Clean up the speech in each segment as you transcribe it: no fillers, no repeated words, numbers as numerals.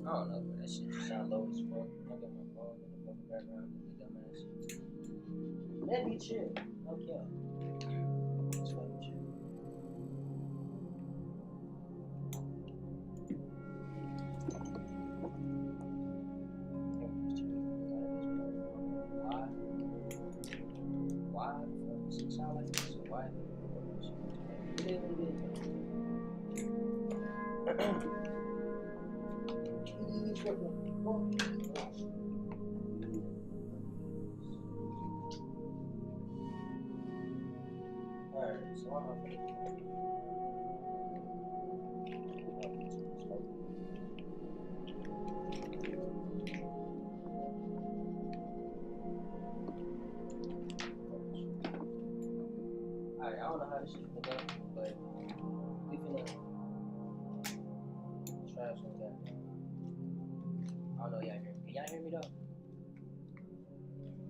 don't know, but that shit just sound low as fuck. I got my phone in the fucking background and the dumbass shit. That'd be chill. Okay. It's fucking chill. Why the fuck does it sound like this? Why? It is what it is. Alright, so I'm up. Alright, I don't know how this shit will go, but we finna try something like that. I don't know, y'all hear me. Can y'all hear me though?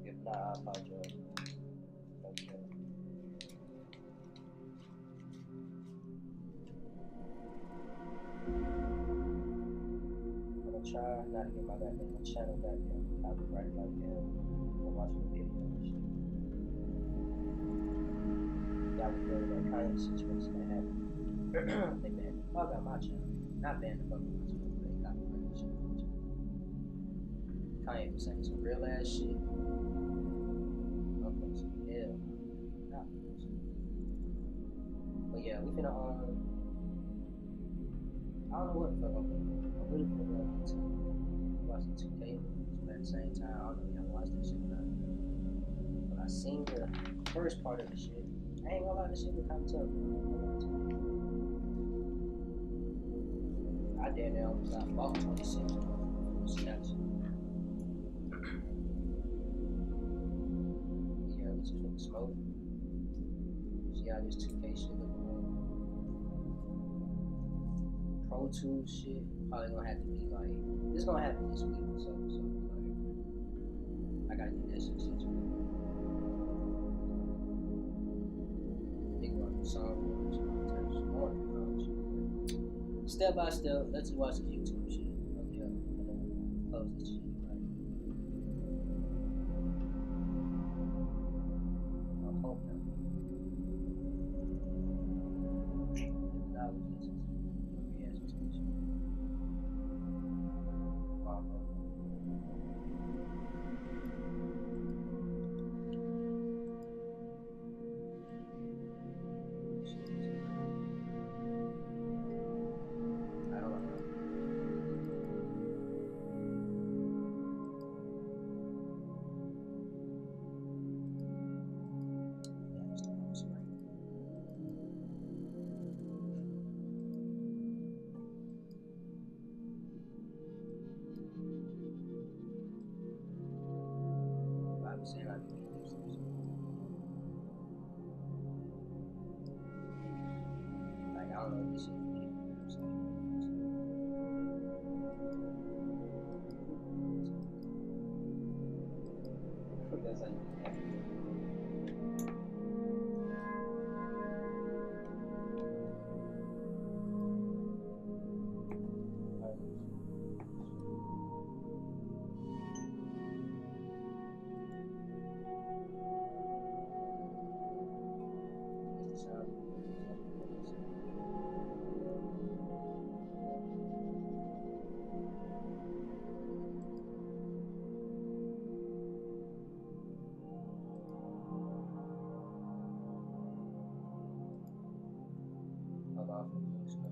If not, I apologize. Okay. I'm gonna try not to get my goddamn channel goddamn copyrighted like hell for watching the video and shit. Y'all would feel that kind of situation that happened. They banned the fuck out my channel. Not banned the fuck out my channel, but they copyrighted shit. Kanye was saying some real ass shit. Hell, not but yeah, we finna I don't know what the fuck I'm doing. I'm really finna watch the 2K, but at the same time, I don't know if y'all watch that shit or not. But I seen the first part of the shit. I ain't gonna lie, this shit was kinda tough. I damn near almost got bought 26 from the Snatch. Yeah, we just finna smoke. See how this 2K shit looking like. Pro Tools shit probably gonna have to be like, this gonna happen this week, so like, I gotta get that shit situated. Big one song shit. Step by step, let's watch the YouTube shit. Okay, I'm gonna close this shit. Right? I hope not. Now we just reaction to this shit. Wow, bro. Saying I can do this. Like, I don't know if this shit is me, you know what I'm saying? That's how you do that.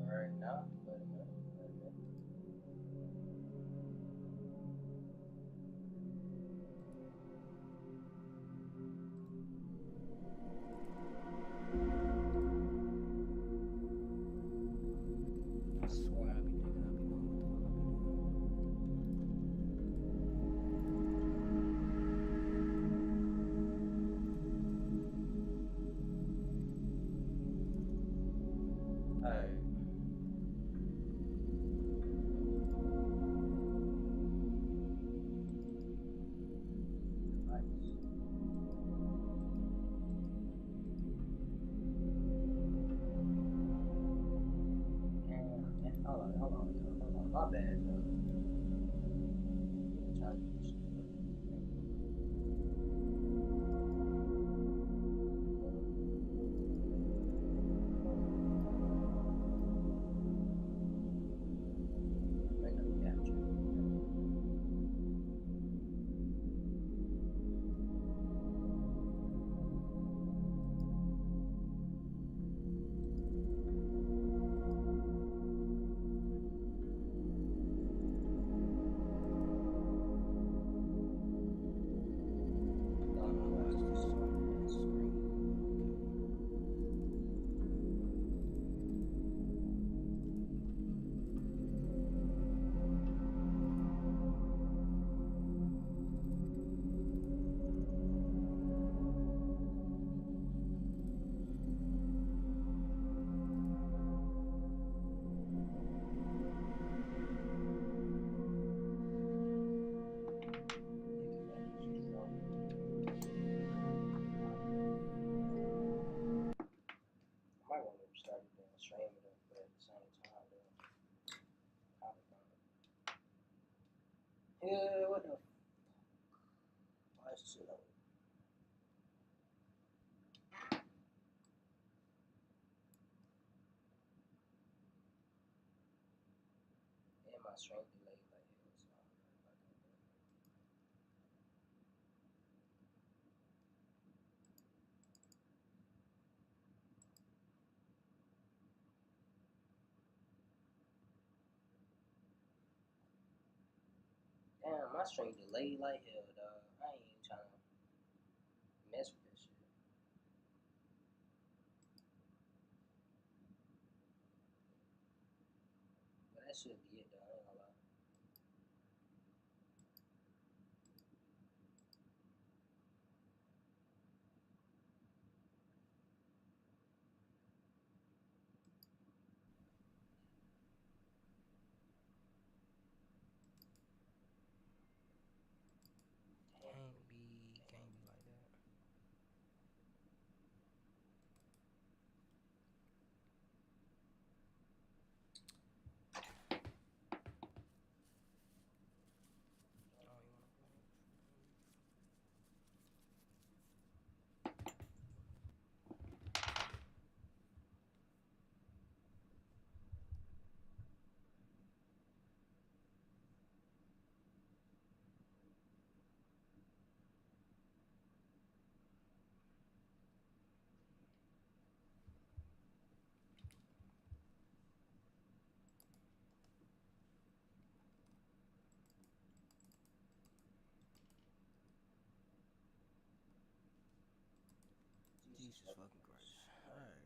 Right now, wait a minute. I swear I be thinking I be knowing what the fuck I be doing. Alright. Hold on. My bad, bro. might want to start it down, stream it up, but at the same time, yeah, what the? Why is this up? And my stream delayed like hell, so I don't know if I can do it. Damn, my stream delayed like hell, dog. I ain't even trying to mess with this shit. But that should be it, though. I ain't gonna lie. Can't be like that. Jesus fucking Christ. Alright.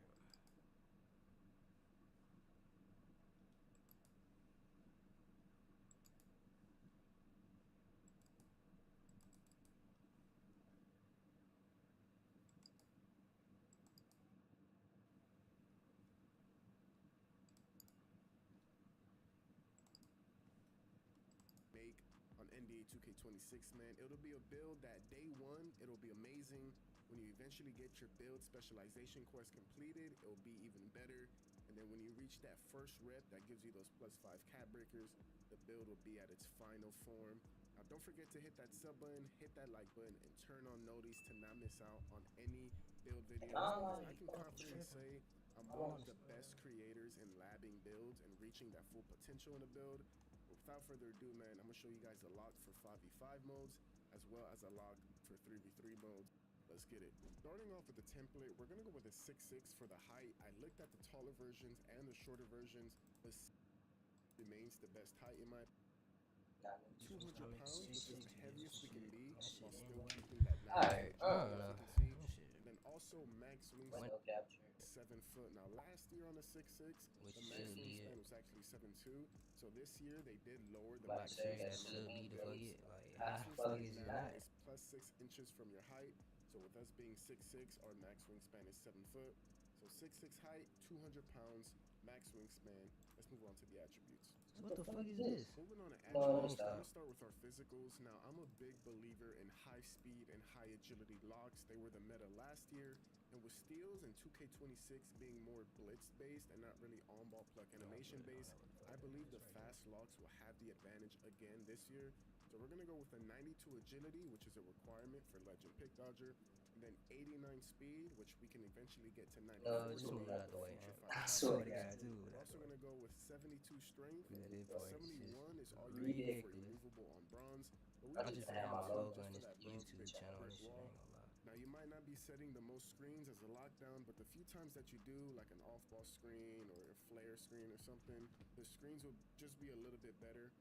Make on NBA 2K26, man. It'll be a build that day one, it'll be amazing. When you eventually get your build specialization course completed, it'll be even better. And then when you reach that first rep that gives you those +5 cap breakers, the build will be at its final form. Now don't forget to hit that sub button, hit that like button, and turn on notice to not miss out on any build videos. Because I can confidently say I'm one of the best creators in labbing builds and reaching that full potential in a build. But without further ado, man, I'm gonna show you guys the lock for 5v5 modes, as well as a lock for 3v3 modes. Let's get it. Starting off with the template, we're gonna go with a 6'6" for the height. I looked at the taller versions and the shorter versions. This remains the best height in my 200 pounds, which is the heaviest we can be, while still keeping that Alright, efficiency. And then also max wingspan 7 foot. Now last year on the 6'6", the max wingspan was actually 7'2". So this year they did lower the max wingspan. It's +6 inches from your height. So with us being 6'6", our max wingspan is 7 foot. So 6'6" height, 200 pounds, max wingspan. Let's move on to the attributes. What the fuck is this? Moving on to attributes, I'm gonna start with our physicals. Now, I'm a big believer in high speed and high agility locks. They were the meta last year, and with steals and 2K26 being more blitz-based and not really on-ball pluck animation-based, I believe the fast locks will have the advantage again this year. So we're gonna go with a 92 agility, which is a requirement for Legend Pick Dodger, and then 89 speed, which we can eventually get to 94 just move out the way, future man. fighter I swear to classes. God, dude. We're also gonna go with 72 strength. This boy is 71 is just all you need for ridiculous. immovable on bronze. But we I did just have my 72 logo just on for this that bronze YouTube pick channel and brick shit, I wall. ain't gonna lie. Now you might not be setting the most screens as a lockdown, but the few times that you do, like an off-ball screen or a flare screen or something, the screens will just be a little bit better.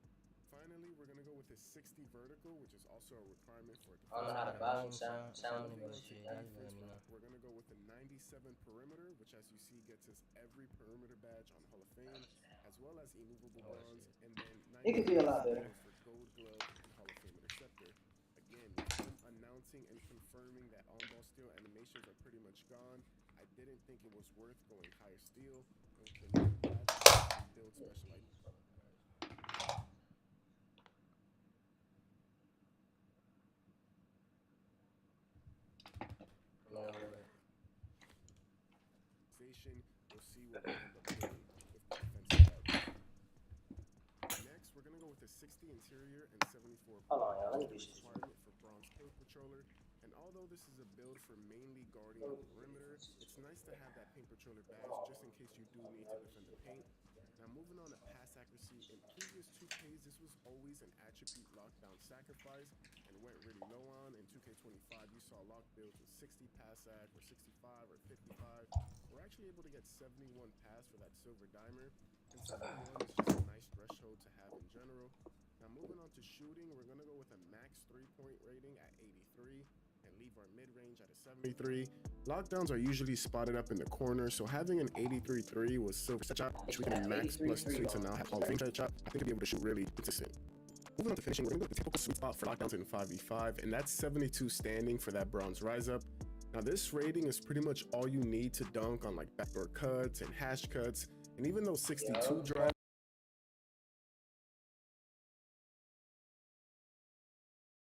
Finally, we're gonna go with a 60 vertical, which is also a requirement for a I don't know how to balance sound Moving it. on to shit, y'all just let me know. we're gonna go with a 97 perimeter, which as you see gets us every perimeter badge on Hall of Fame, as well as immovable bronze, and then It could be a lot better. for gold glove and Hall of Fame interceptor. Again, with them announcing and confirming that on-ball steel animations are pretty much gone, I didn't think it was worth going higher steel, and with the new badges and build specialization. We'll see what we end up doing with defensive badges. Next, we're gonna go with a 60 interior and 74 Hold on, y'all. Let me do which is a requirement for bronze paint patroller. And although this is a build for mainly guarding the perimeter, it's nice to have that paint patroller badge just in case you do need to defend the paint. Now moving on to pass accuracy, in previous 2Ks this was always an attribute lockdown sacrifice and went really low on. In 2K25 you saw lock builds with 60 pass sack or 65 or 55. We're actually able to get 71 pass for that silver dimer, and 71 is just a nice threshold to have in general. Now moving on to shooting, we're gonna go with a max 3-point rating at 83 and leave our mid-range at a 73. Lockdowns are usually spotted up in the corner, so having an 83-3 with silver shot, which we can max +2 to now have Hall of Fame shot, I think we'll be able to shoot really consistent. Moving on to finishing, we're gonna go with the typical sweet spot for lockdowns in 5v5, and that's 72 standing for that bronze rise up. Now this rating is pretty much all you need to dunk on like backdoor cuts and hash cuts, and even though 62 drive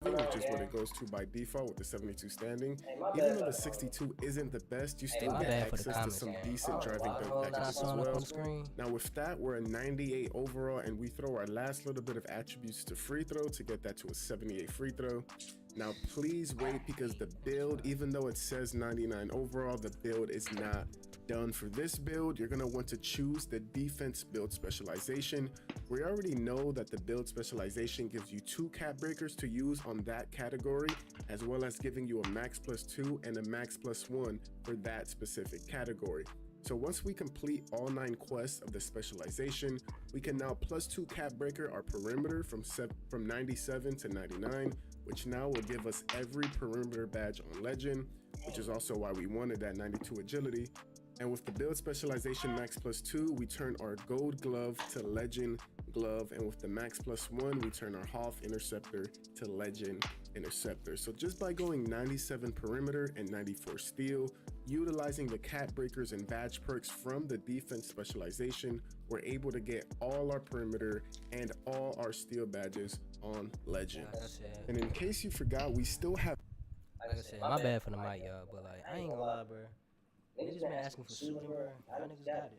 which is what it goes to by default with the 72 standing. Even though the 62 isn't the best, you still get access to some decent driving packages as well. Now with that, we're a 98 overall, and we throw our last little bit of attributes to free throw to get that to a 78 free throw. Now please wait, because the build, even though it says 99 overall, the build is not done. For this build, you're going to want to choose the defense build specialization. We already know that the build specialization gives you 2 cap breakers to use on that category, as well as giving you a max +2 and a max +1 for that specific category. So once we complete all 9 quests of the specialization, we can now +2 cap breaker our perimeter from 97 to 99, which now will give us every perimeter badge on Legend, which is also why we wanted that 92 agility. And with the build specialization max +2, we turn our gold glove to Legend glove, and with the max +1, we turn our Hoff interceptor to Legend interceptor. So just by going 97 perimeter and 94 steel, utilizing the cap breakers and badge perks from the defense specialization, we're able to get all our perimeter and all our steel badges on Legend. And in case you forgot, we still have, like I said, my bad for the mic, y'all, but like, I ain't gonna lie, bro. Niggas been asking for shooting, bro. Y'all niggas got it.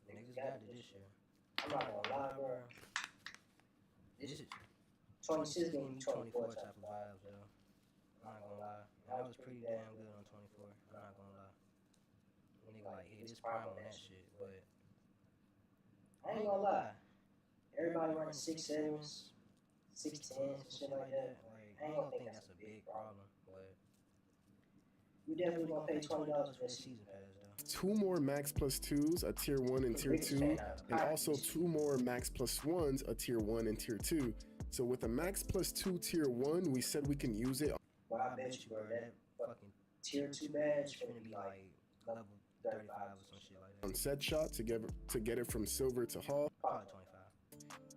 Niggas got it this year. I'm not gonna lie, bro. This is 26 gonna be 24 24 type of vibes, yo. I'm not gonna lie. That was pretty damn good on 24. I'm not gonna lie. Nigga like hit his prime on that shit, but I ain't gonna lie. Everybody running 6.7s, 6.10s, and shit like that. like, I don't think that's a big problem, but You definitely gonna pay $20 for the this season. season pass, though. 2 more max +2s, a tier 1 and tier 2, and also 2 more max +1s, a tier 1 and tier 2. So with a max +2 tier 1, we said we can use it. Well, I bet you, bro, that fucking tier 2 badge It's gonna be like level 35 or some shit like that. On set shot to get it from silver to Hall. Probably 25.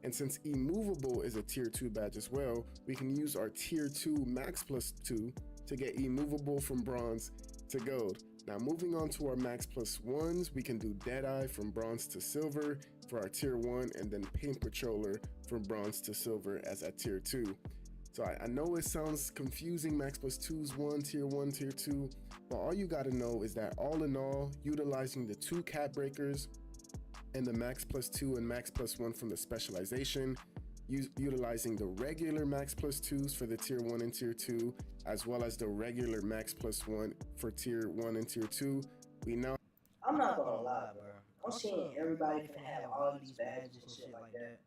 And since immovable is a tier 2 badge as well, we can use our tier 2 max +2 to get immovable from bronze to gold. Now moving on to our max +1s, we can do Deadeye from bronze to silver for our tier 1, and then Paint Patroller from bronze to silver as at tier 2. So I know it sounds confusing, max +2s, tier 1, tier 2, but all you gotta know is that all in all, utilizing the 2 cap breakers and the max +2 and max +1 from the specialization, utilizing the regular Max Plus 2s for the Tier 1 and Tier 2, as well as the regular Max Plus 1 for Tier 1 and Tier 2. We now... I'm not gonna lie, bro. I'm seeing everybody finna have all these badges and shit like that.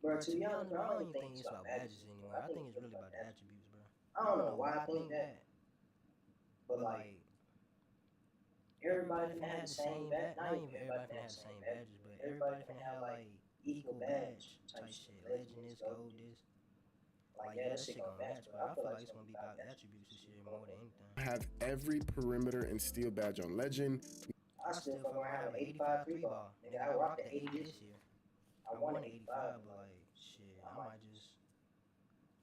Bro, to be honest, bro, I don't even think it's about badges anymore. I think it's really about the attributes, bro. I don't know why I think that. But like, everybody finna have the same badge. Not even everybody finna have the same badges, but everybody finna have like equal badge type shit. Legend this, gold this. Like, yeah, that shit gonna match, but I feel like it's gonna be about attributes and shit more than anything. have every perimeter and steel badge on Legend. I still fuck around have an 85 3 ball. Nigga, I rocked the 80 this year. I won the 85, but like, shit, I might just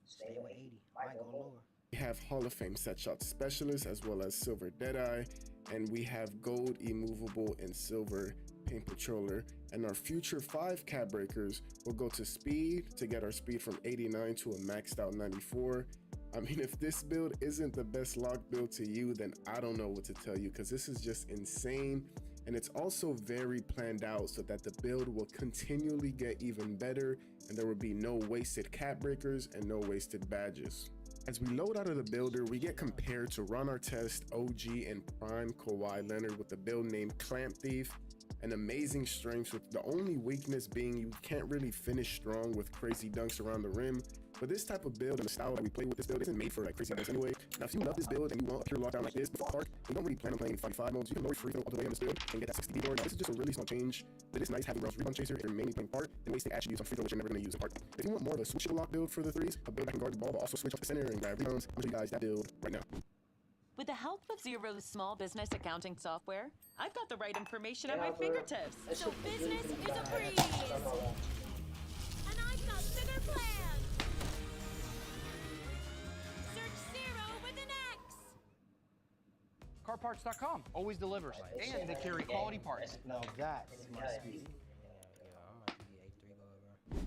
stay with 80. Might go lower. We have Hall of Fame set shot specialist as well as silver Deadeye, and we have gold immovable and silver paint patroller. And our future 5 cap breakers will go to speed to get our speed from 89 to a maxed out 94. I mean, if this build isn't the best lock build to you, then I don't know what to tell you, because this is just insane. And it's also very planned out so that the build will continually get even better, and there will be no wasted cap breakers and no wasted badges. As we load out of the builder, we get compared to Ron Artest, OG, and Prime Kawhi Leonard with the build named Clamp Thief, and amazing strengths, with the only weakness being you can't really finish strong with crazy dunks around the rim. But this type of build and the style that we play with this build isn't made for like crazy dunks anyway. Now, if you love this build and you want a pure lockdown like this before Park, you don't really plan on playing 5v5 modes, you can lower free throw all the way on this build and get that 60 board. Now, this is just a really small change, but it's nice having Rouse Rebound Chaser if you're mainly playing Park and wasting attributes on free throw, which you're never going to use in Park. If you want more of a switchable lock build for the threes, a build that can guard the ball but also switch off the center and grab rebounds, I'm going to show you guys that build right now. With the help of Zero's small business accounting software, I've got the right information at my fingertips. So business is a breeze. And I've got bigger plans. Search Zero with an X. Carparts.com always delivers, and they carry quality parts. No, that's my speed. Yeah, I might be 8-3 ball, bro.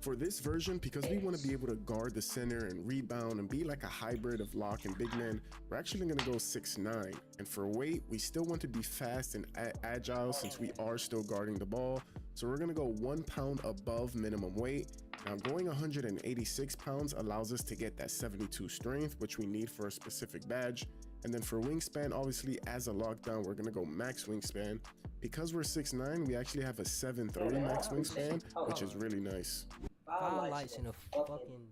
For this version, because we want to be able to guard the center and rebound and be like a hybrid of lock and big man, we're actually going to go 6'9". And for weight, we still want to be fast and agile since we are still guarding the ball. So we're going to go 1 pound above minimum weight. Now, going 186 pounds allows us to get that 72 strength, which we need for a specific badge. And then for wingspan, obviously, as a lockdown, we're going to go max wingspan. Because we're 6'9", we actually have a 7'3" max wingspan, which is really nice. 5 lights in a fucking...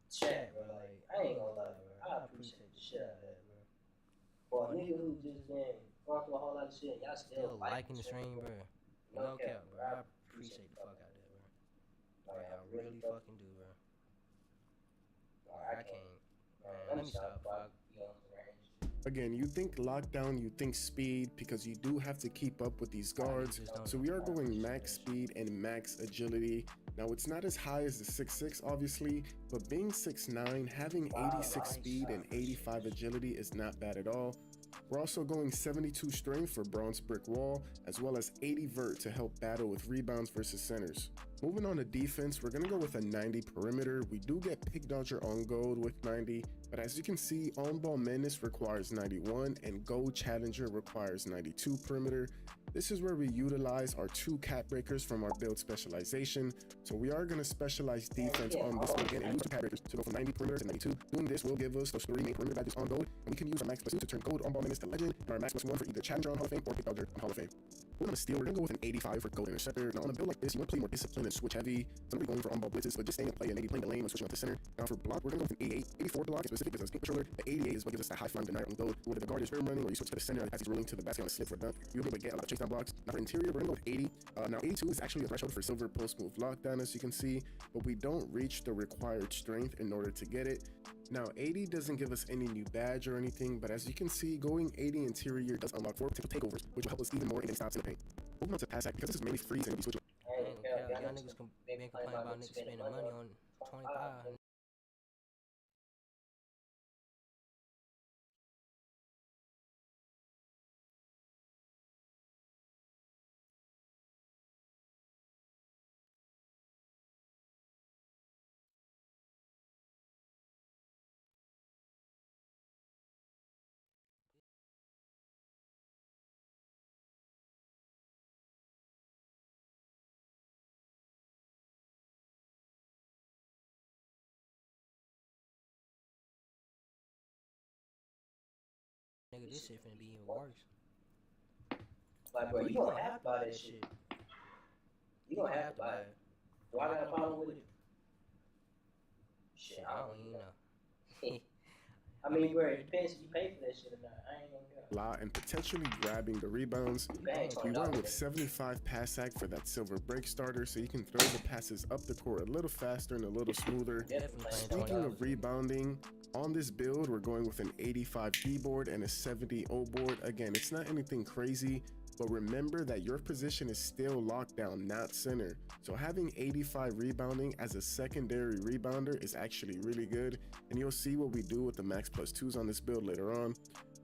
Chat, bro, like, I ain't gonna lie, bro. I appreciate the shit out of that, bro. For a nigga who just been going through a whole lot of shit, y'all still liking the stream, bro. No cap, bro. I appreciate the fuck out of that, bro. Like, I really fucking do, bro. I can't. Man, let me stop, fuck. Again, you think lockdown, you think speed, because you do have to keep up with these guards. So we are going max speed and max agility. Now, it's not as high as the 6'6", obviously, but being 6'9", having 86 speed and 85 agility is not bad at all. We're also going 72 strength for bronze brick wall, as well as 80 vert to help battle with rebounds versus centers. Moving on to defense, we're going to go with a 90 perimeter. We do get pick dodger on gold with 90, but as you can see, on ball menace requires 91 and gold challenger requires 92 perimeter. This is where we utilize our 2 cap breakers from our build specialization. So we are going to specialize defense on this one again and use 2 cap breakers to go from 90 perimeter to 92. Doing this will give us those 3 main perimeter badges on gold, and we can use our max plus 2 to turn gold on ball menace to legend, and our max plus 1 for either challenger on Hall of Fame or pick dodger on Hall of Fame. We're on a steal, we're going to go with an 85 for gold interceptor. Now on a build like this, you want to play more discipline and switch heavy. So I'm going to be going for on-ball blitzes, but just staying in play and maybe playing the lane and switching off the center. Now for block, we're going to go with an 88. 84 block is specific because it's controller. The 88 is what gives us that high flying denier on gold. Whether the guard is rim running or you switch to the center as he's rolling to the basket on a slip for a dunk, you'll be able to get a lot of chase down blocks. Now for interior, we're going to go with 80. Now 82 is actually a threshold for silver post move lockdown, as you can see, but we don't reach the required strength in order to get it. Now 80 doesn't give us any new badge or anything, but as you can see, going 80 interior does unlock 4 potential takeovers, which will help us even more in stops in the paint. Moving on to pass act, because this is mainly freeze and we switch. Y'all niggas been complaining about niggas spending money on 25. Nigga, this shit finna be even worse. Like, bro, you gonna have to buy this shit. You gonna have to buy it. Do I got a problem with it? Shit, I don't even know. I mean, bro, it depends if you pay for that shit or not. I ain't gonna go. And potentially grabbing the rebounds. We went with 75 pass act for that silver break starter, so you can throw the passes up the court a little faster and a little smoother. Speaking of rebounding, on this build, we're going with an 85 D board and a 70 O board. Again, it's not anything crazy, but remember that your position is still lockdown, not center. So having 85 rebounding as a secondary rebounder is actually really good, and you'll see what we do with the max plus 2s on this build later on.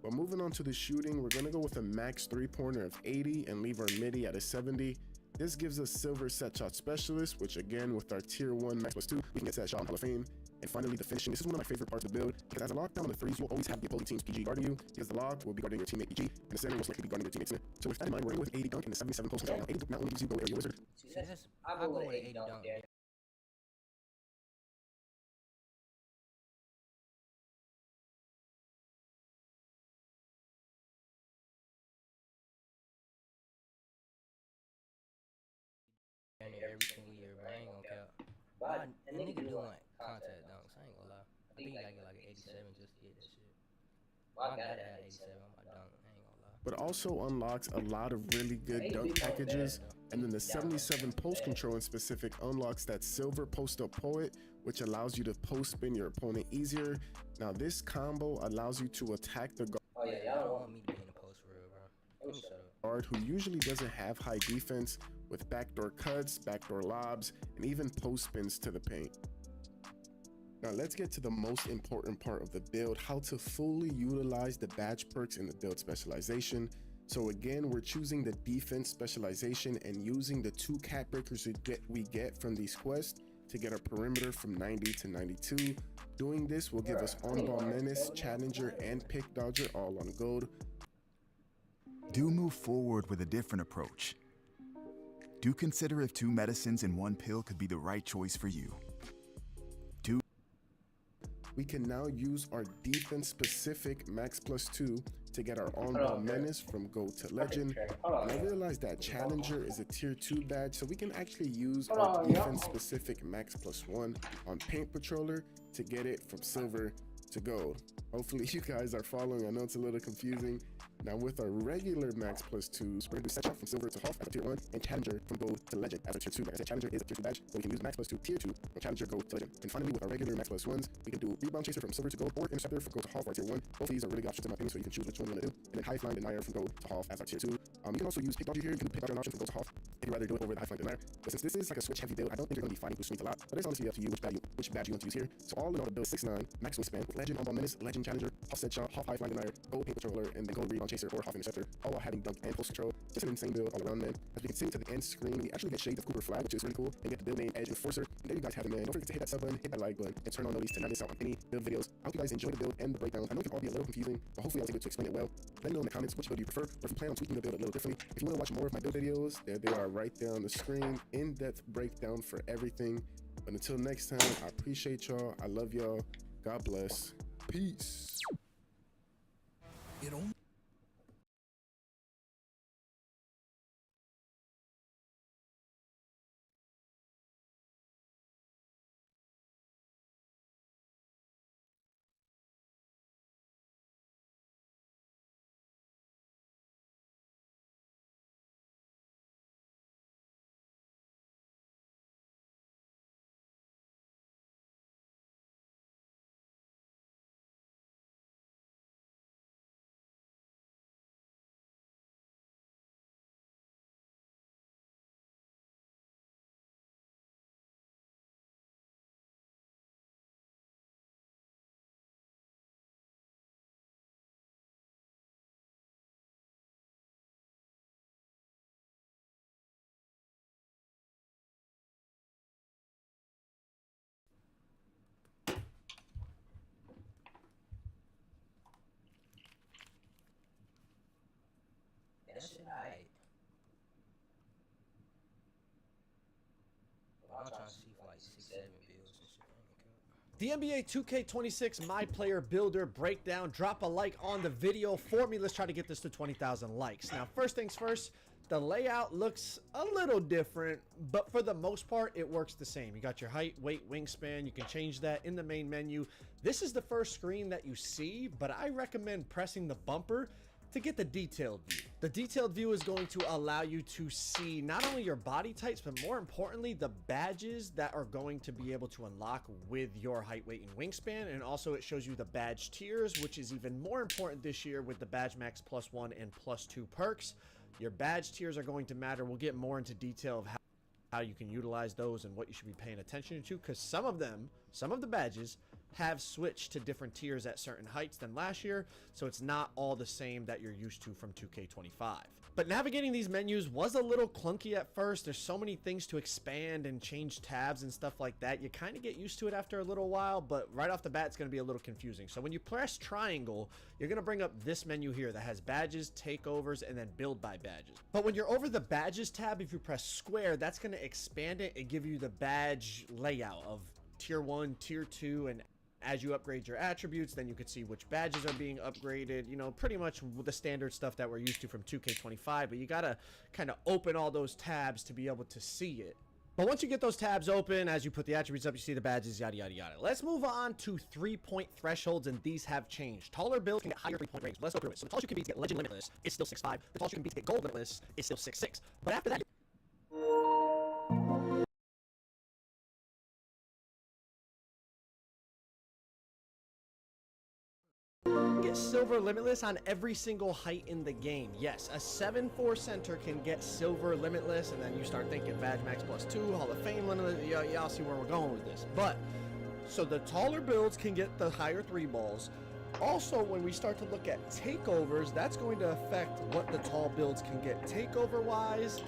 But moving on to the shooting, we're gonna go with a max 3-pointer of 80 and leave our midi at a 70. This gives us silver set shot specialist, which again, with our tier 1 max plus 2, we can get set shot in Hall of Fame. And finally, the finishing. This is one of my favorite parts of the build, because as a lockdown on the threes, you'll always have the opposing team's PG guarding you, because the lock will be guarding your teammate PG, and the center will most likely be guarding your teammate center. So with that in mind, we're going with 80 dunk and the 77 post control. Now, 80 not only gives you go area wizard. See, that's, I'll go with 80 dunk. Every single year, but I ain't gonna count. But a nigga do like contact dunks, I ain't gonna lie. I think you gotta get like an 87 just to get that shit. Well, I gotta have 87 on my dunk, I ain't gonna lie. But also unlocks a lot of really good dunk packages, and then the 77 post control in specific unlocks that silver post up poet, which allows you to post spin your opponent easier. Now this combo allows you to attack the Oh yeah, y'all don't want me to be in the post for real, bro. Let me shut up. Guard who usually doesn't have high defense, with backdoor cuts, backdoor lobs, and even post spins to the paint. Now let's get to the most important part of the build, how to fully utilize the badge perks in the build specialization. So again, we're choosing the defense specialization and using the 2 cap breakers we get from these quests to get our perimeter from 90 to 92. Doing this will give us on-ball menace, challenger, and pick dodger all on gold. Do move forward with a different approach. Do consider if 2 medicines in 1 pill could be the right choice for you. We can now use our defense specific max plus 2 to get our on-ball menace from gold to legend. And I realized that challenger is a tier 2 badge, so we can actually use our defense specific max plus 1 on paint patroller to get it from silver to gold. Hopefully you guys are following. I know it's a little confusing. Now with our regular max plus 2s, we're going to do set shot from silver to half as a tier 1 and challenger from gold to legend as a tier 2. Like I said, challenger is a tier 2 badge, so we can use max plus 2 tier 2 from challenger gold to legend. And finally, with our regular max plus 1s, we can do rebound chaser from silver to gold or interceptor from gold to half our tier 1. Both of these are really good options in my opinion, so you can choose which one you want to do. And then high flying denier from gold to half as our tier 2. You can also use pick dodger here. You can do pick dodger option from gold to half if you'd rather do it over the high flying denier. But since this is like a switch heavy build, I don't think you're going to be fighting blue swings a lot. But it's honestly up to you which badge you want to use here. So all in all, the build 6-9 maximum span with legend, on-ball menace, legend challenger, half set shot, half high flying denier, gold paint patroller, and then gold rebound chaser or half interceptor, all while having dunk and post control. Just an insane build all around, man. As we continue to the end screen, we actually get Shades of Cooper flag, which is really cool, and get the build name Edge Enforcer. And there you guys have it, man. Don't forget to hit that sub button, hit that like button, and turn on notifications to not miss out on any build videos. I hope you guys enjoy the build and the breakdown. I know it can all be a little confusing, but hopefully I was able to explain it well. Let me know in the comments which build you prefer, or if you plan on tweaking the build a little differently. If you want to watch more of my build videos, there they are right there on the screen. In-depth breakdown for everything. But until next time, I appreciate y'all. I love y'all. God bless. Peace. That shit alright. But I'm trying to see for like 6, 7 bills and shit. I ain't gonna count. the NBA 2K26 My Player Builder breakdown. Drop a like on the video for me. Let's try to get this to 20,000 likes. Now, first things first, the layout looks a little different, but for the most part, it works the same. You got your height, weight, wingspan. You can change that in the main menu. This is the first screen that you see, but I recommend pressing the bumper to get the detailed view. The detailed view is going to allow you to see not only your body types, but more importantly, the badges that are going to be able to unlock with your height, weight, and wingspan. And also it shows you the badge tiers, which is even more important this year with the Badge Max +1 and +2 perks. Your badge tiers are going to matter. We'll get more into detail of how you can utilize those and what you should be paying attention to, because some of the badges have switched to different tiers at certain heights than last year, so it's not all the same that you're used to from 2K25. But navigating these menus was a little clunky at first. There's so many things to expand and change tabs and stuff like that. You kind of get used to it after a little while, but right off the bat, it's going to be a little confusing. So when you press triangle, you're going to bring up this menu here that has badges, takeovers, and then build by badges. But when you're over the badges tab, if you press square, that's going to expand it and give you the badge layout of tier 1, tier 2, and as you upgrade your attributes, then you can see which badges are being upgraded, you know, pretty much the standard stuff that we're used to from 2K25, but you gotta kind of open all those tabs to be able to see it. But once you get those tabs open, as you put the attributes up, you see the badges, yada, yada, yada. Let's move on to 3-point thresholds, and these have changed. Taller builds can get higher 3-point ratings. Let's go through it. So the tallest you can be to get Legend Limitless is still 6'5". The tallest you can be to get Gold Limitless is still 6'6". But after that, get Silver Limitless on every single height in the game. Yes, a 7'4" center can get Silver Limitless, and then you start thinking Badge Max +2, Hall of Fame Limitless. Y'all see where we're going with this. But, so the taller builds can get the higher 3 balls. Also, when we start to look at takeovers, that's going to affect what the tall builds can get takeover-wise.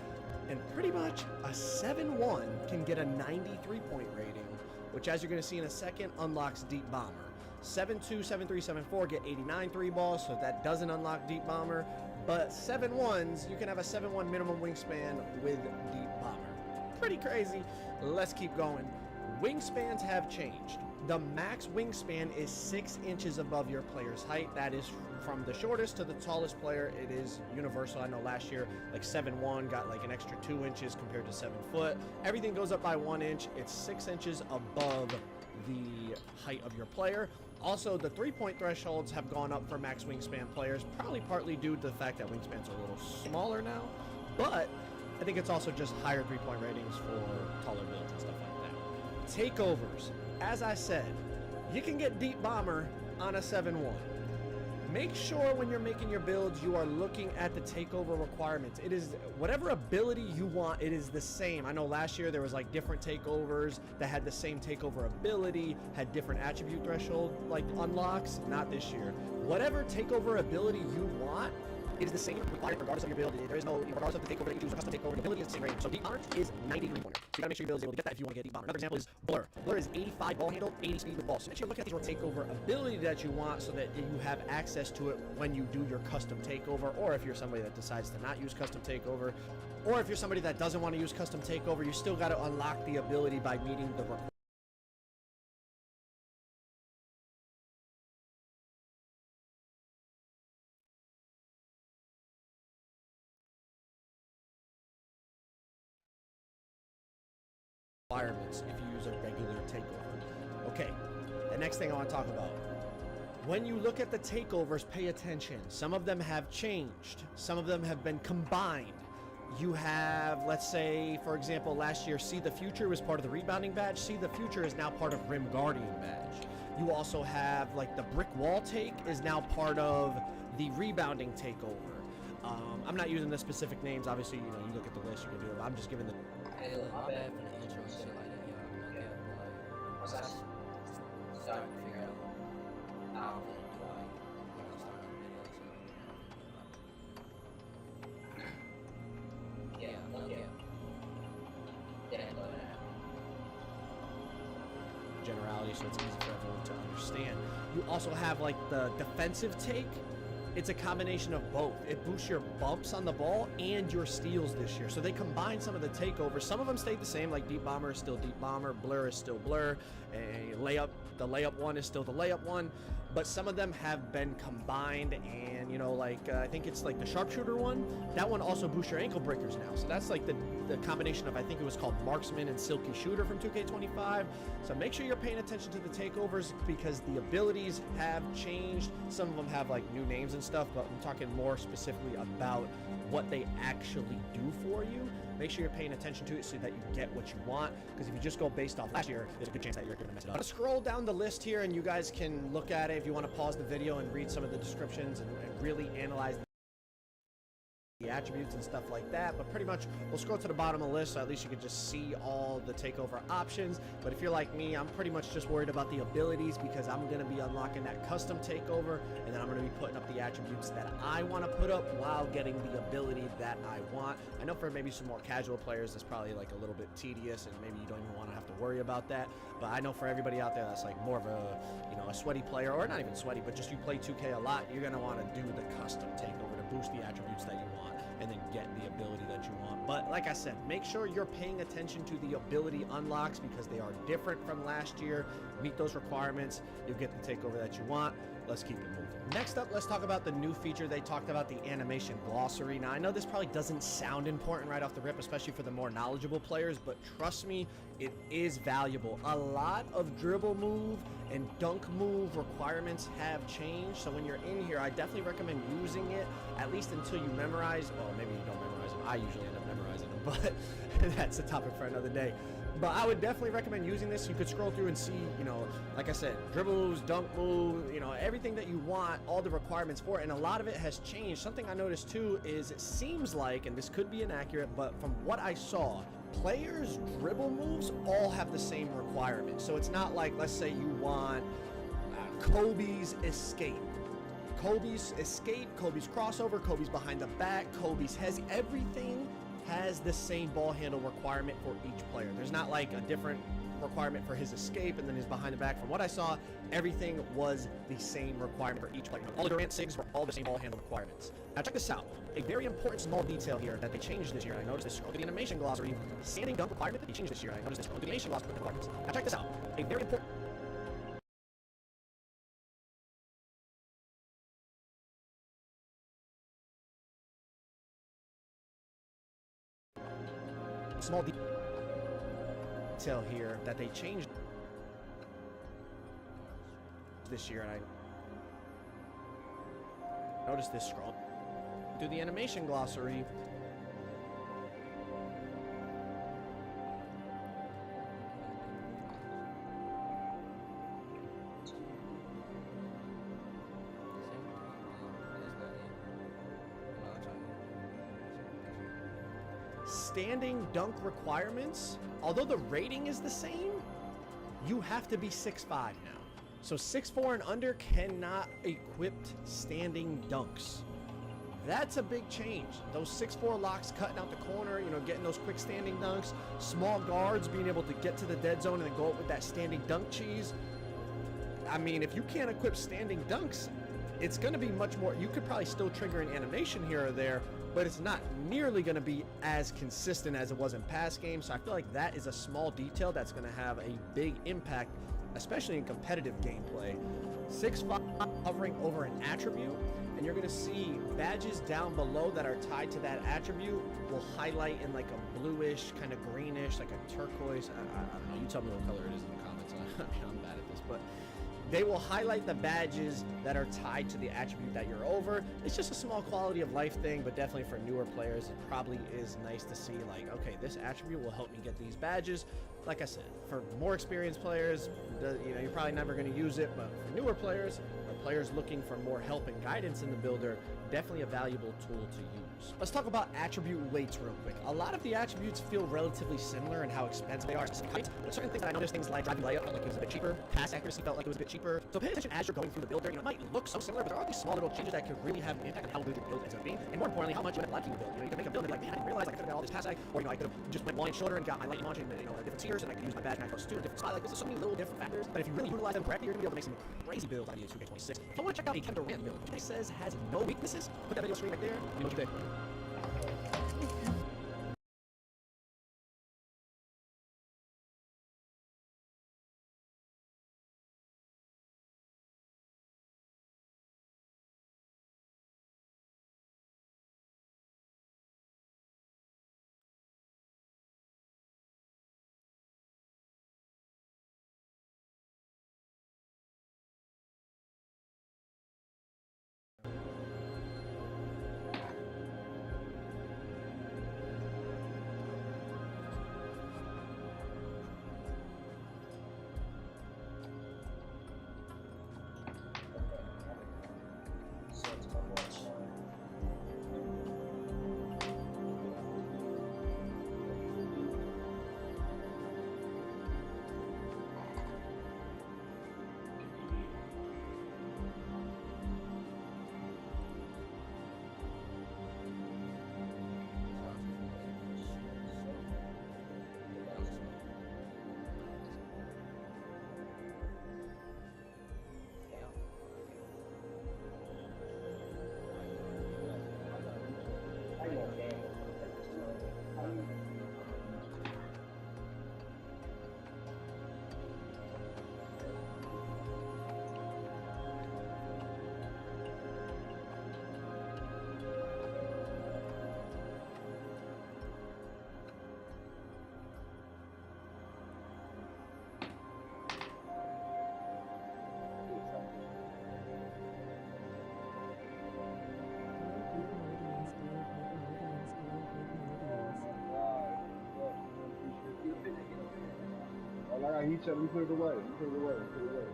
And pretty much a 7'1" can get a 93-point rating, which, as you're going to see in a second, unlocks Deep Bomber. 7'2", 7'3", 7'4" get 89 3 balls, so that doesn't unlock Deep Bomber. But 7'1s, you can have a 7'1" minimum wingspan with Deep Bomber. Pretty crazy. Let's keep going. Wingspans have changed. The max wingspan is 6 inches above your player's height. That is from the shortest to the tallest player. It is universal. I know last year, like 7'1" got like an extra 2 inches compared to 7 foot. Everything goes up by 1 inch. It's 6 inches above the height of your player. Also, the 3-point thresholds have gone up for max wingspan players, probably partly due to the fact that wingspans are a little smaller now, but I think it's also just higher 3-point ratings for taller builds and stuff like that. Takeovers. As I said, you can get Deep Bomber on a 7'1". Make sure when you're making your builds, you are looking at the takeover requirements. It is whatever ability you want, it is the same. I know last year there was like different takeovers that had the same takeover ability, had different attribute threshold like unlocks. Not this year. Whatever takeover ability you want, it is the same required regardless of your build. There is no, regardless of the takeover that you choose, or custom takeover, the ability is the same rating. So Deep Bomber is 93 pointer. So you gotta make sure your build is able to get that if you want to get Deep Bomber. Another example is Blur. Blur is 85 ball handle, 80 speed with ball. So make sure you look at your takeover ability that you want so that you have access to it when you do your custom takeover, or if you're somebody that decides to not use custom takeover, or if you're somebody that doesn't want to use custom takeover, you still got to unlock the ability by meeting the requirements if you use a regular takeover. Okay, the next thing I want to talk about. When you look at the takeovers, pay attention. Some of them have changed. Some of them have been combined. You have, let's say, for example, last year, See the Future was part of the rebounding badge. See the Future is now part of Rim Guardian badge. You also have, like, the Brick Wall take is now part of the rebounding takeover. I'm not using the specific names. Obviously, you know, you look at the list, you can do it. I'm just giving the... Hey, look, my bad for the intro and shit like that, y'all. Okay, like, once I start to figure out how I'm gonna do, like, when I start the video, so, yeah, look at that. Generality, so it's easy for everyone to understand. You also have like the defensive take, it's a combination of both. It boosts your bumps on the ball and your steals this year. So they combine some of the takeovers. Some of them stayed the same, like Deep Bomber is still Deep Bomber, Blur is still Blur, and the layup one is still the layup one. But some of them have been combined, and you know, like I think it's like the sharpshooter one. That one also boosts your ankle breakers now. So that's like the combination of, I think it was called Marksman and Silky Shooter from 2K25. So make sure you're paying attention to the takeovers because the abilities have changed. Some of them have like new names and stuff, but I'm talking more specifically about what they actually do for you. Make sure you're paying attention to it so that you get what you want, because if you just go based off last year, there's a good chance that you're going to mess it up. Scroll down the list here and you guys can look at it if you want to pause the video and read some of the descriptions and really analyze the attributes and stuff like that. But pretty much we'll scroll to the bottom of the list so at least you can just see all the takeover options. But if you're like me, I'm pretty much just worried about the abilities because I'm going to be unlocking that custom takeover, and then I'm going to be putting up the attributes that I want to put up while getting the ability that I want. I know for maybe some more casual players that's probably like a little bit tedious and maybe you don't even want to have to worry about that, but I know for everybody out there that's like more of a, you know, a sweaty player, or not even sweaty, but just you play 2K a lot, you're going to want to do the custom takeover to boost the attributes that you want and then get the ability that you want. But like I said, make sure you're paying attention to the ability unlocks because they are different from last year. Meet those requirements, you'll get the takeover that you want. Let's keep it moving. Next up, let's talk about the new feature. They talked about the animation glossary. Now, I know this probably doesn't sound important right off the rip, especially for the more knowledgeable players, but trust me, it is valuable. A lot of dribble move and dunk move requirements have changed. So when you're in here, I definitely recommend using it, at least until you memorize. Well, maybe you don't memorize them. I usually end up memorizing them, but that's a topic for another day. But I would definitely recommend using this. You could scroll through and see, you know, like I said, dribbles, dunk move, you know, everything that you want, all the requirements for it. And a lot of it has changed. Something I noticed too is it seems like, and this could be inaccurate, but from what I saw, players' dribble moves all have the same requirements. So it's not like, let's say you want Kobe's escape. Kobe's escape, Kobe's crossover, Kobe's behind the back, Kobe's has everything has the same ball handle requirement for each player. There's not like a different requirement for his escape and then his behind the back. From what I saw, everything was the same requirement for each player. All the Durant SIGs were all the same ball handle requirements. Now check this out. A very important small detail here that they changed this year. I noticed this. Scroll to the animation glossary. Standing dunk requirement that they changed this year. I noticed this. Scroll to the animation glossary requirements. Now check this out. A very important small detail here that they changed this year, and I noticed this. Scroll through the animation glossary. Standing dunk requirements, although the rating is the same, you have to be 6'5" now. So 6'4" and under cannot equip standing dunks. That's a big change. Those 6'4" locks cutting out the corner, you know, getting those quick standing dunks, small guards being able to get to the dead zone and then go up with that standing dunk cheese. I mean, if you can't equip standing dunks, it's going to be much more. You could probably still trigger an animation here or there, but it's not nearly going to be as consistent as it was in past games. So I feel like that is a small detail that's going to have a big impact, especially in competitive gameplay. 6'5" hovering over an attribute, and you're going to see badges down below that are tied to that attribute will highlight in like a bluish, kind of greenish, like a turquoise. I don't know. You tell me what color it is in the comments. I'm bad at this, but they will highlight the badges that are tied to the attribute that you're over. It's just a small quality of life thing, but definitely for newer players, it probably is nice to see like, okay, this attribute will help me get these badges. Like I said, for more experienced players, you know, you're probably never going to use it, but for newer players or players looking for more help and guidance in the builder, definitely a valuable tool to use. Let's talk about attribute weights real quick. A lot of the attributes feel relatively similar in how expensive they are. Certain things that I noticed, things like driving layup, like it was a bit cheaper. Pass accuracy felt like it was a bit cheaper. So pay attention as you're going through the build there. You know, it might look so similar, but there are these small little changes that could really have an impact on how good your build ends up being. And more importantly, how much you end up liking your build. You know, you can make a build and be like, man, I didn't realize like, I could have got all this pass ag, or you know, I could have just went long and shorter and got my lightning launch in different tiers, and I could use my badge max plus 2 in different style. Like, there's so many little different factors, but if you really utilize them correctly, you're gonna be able to make some crazy builds out of 2K26. If I want to check out a Kevin Durant build, which it says has no weaknesses, put that video screen right there. You know what you did. He said we put it away. We put it away. We put it away.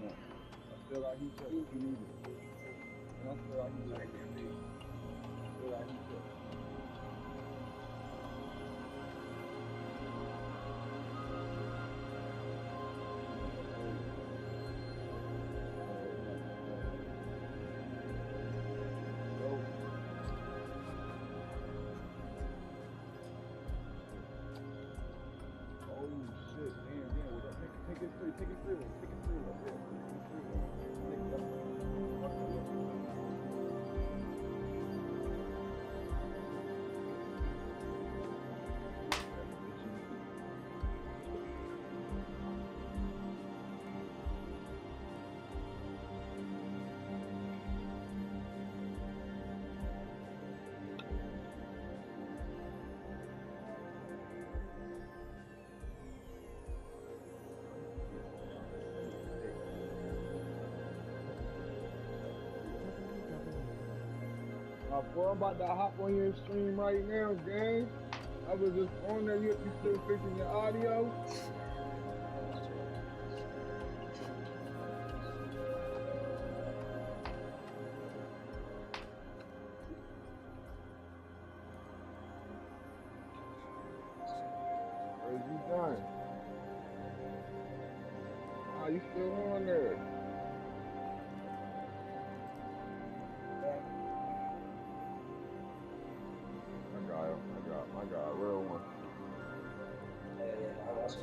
No. I feel like he said what you needed. And I feel like he said what you needed. I feel like he said. Boy, I'm about to hop on your stream right now, gang. I was just on there. You still fixing your audio? Where's you done? Ah, you still on there? I got a real one. Yeah, I watch it.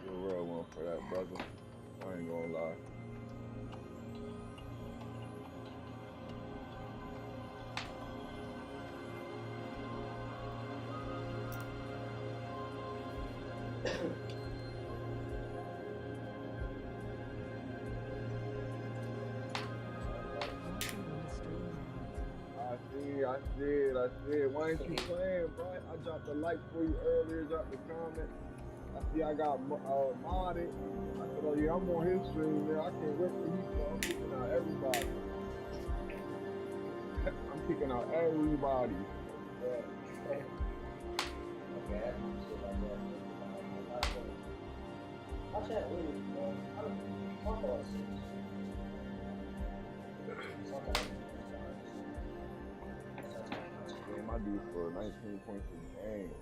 You're a real one for that, brother. I ain't gonna lie. I did. Why ain't you playing, bro? I dropped a like for you earlier, dropped a comment. I see I got modded. I said, oh yeah, I'm on his stream, man. I can't wait till he's on. I'm picking out everybody. kicking out everybody. Okay, that's my shit like that. I chat with you, bro. I don't talk about shit. Yeah, my dude for 19 points a game.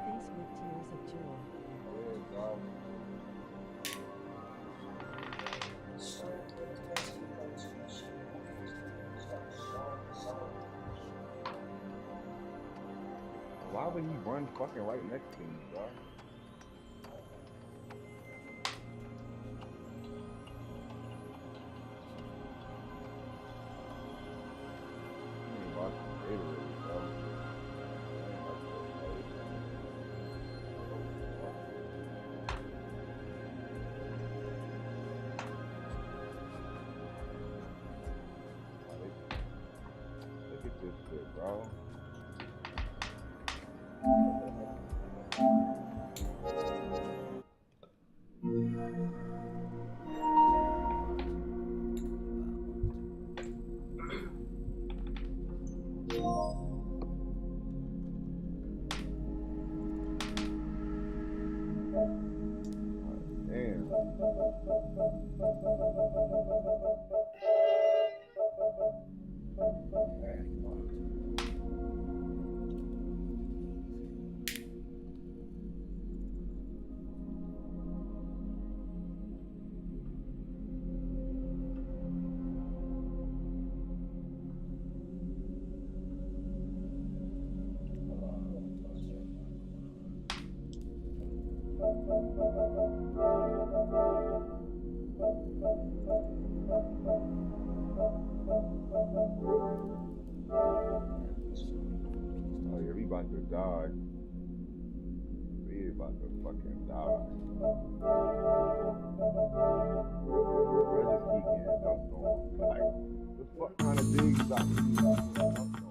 Face with tears of joy. Why would he run fucking right next to me, bro? He ain't watching Gatorade, bro. Look at this shit, bro. Damn. Oh yeah, we about to die. We about to fucking die. Bro, I just keep getting dunked on. Like, the fuck kind of thing you got to keep getting dunked on?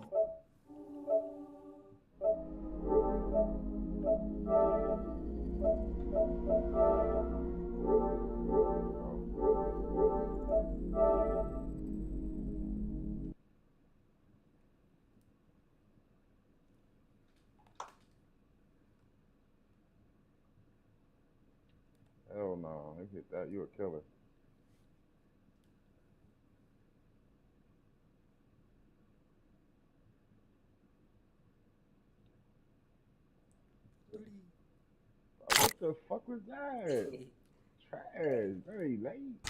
Hell no, if you hit that, you a killer. What the fuck was that? Trash, very late.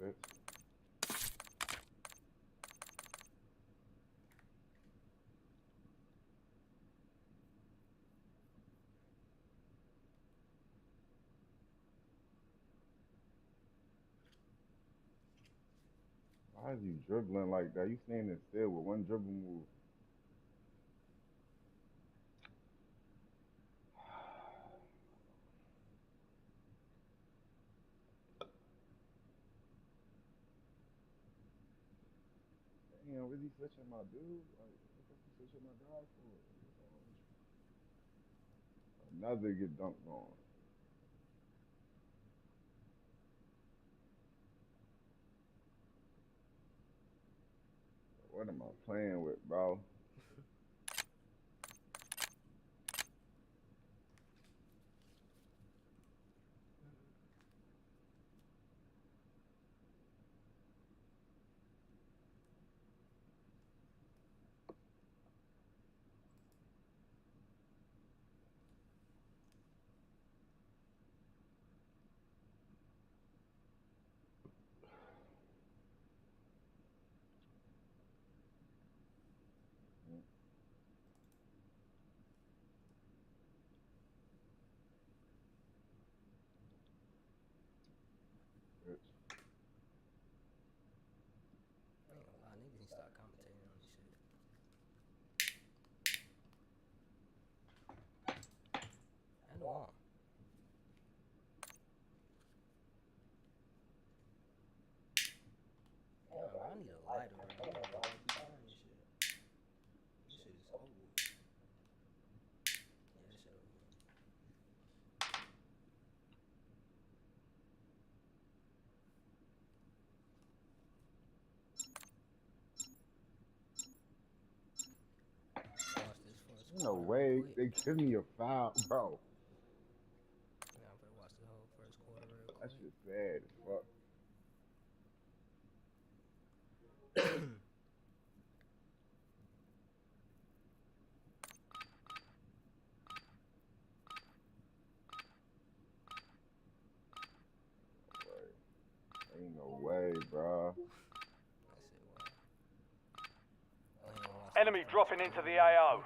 Bitch. Why is you dribbling like that? You standing still with one dribble move. Damn, really switching my dude? Like, what the fuck you switching my guy for? Another get dunked on. What am I playing with, bro? need a lighter, bro. I don't know why I keep buying this shit. This shit is over. Yeah, this shit over. Watch this first No quarter way. real quick. They give me a foul, bro. Yeah, I'm gonna watch the whole first quarter real quick. That shit's bad as fuck. Ain't no way, bro. Enemy dropping into the AO.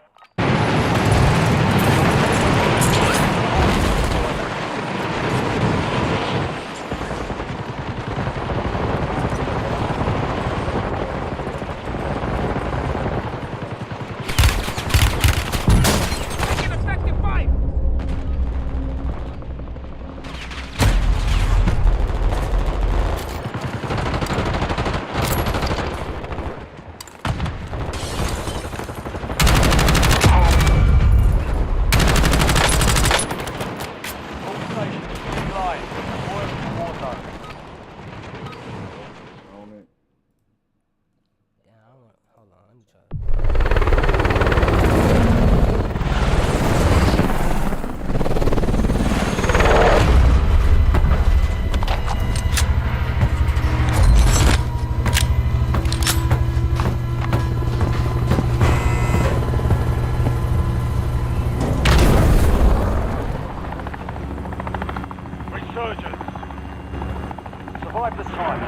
Survive the time.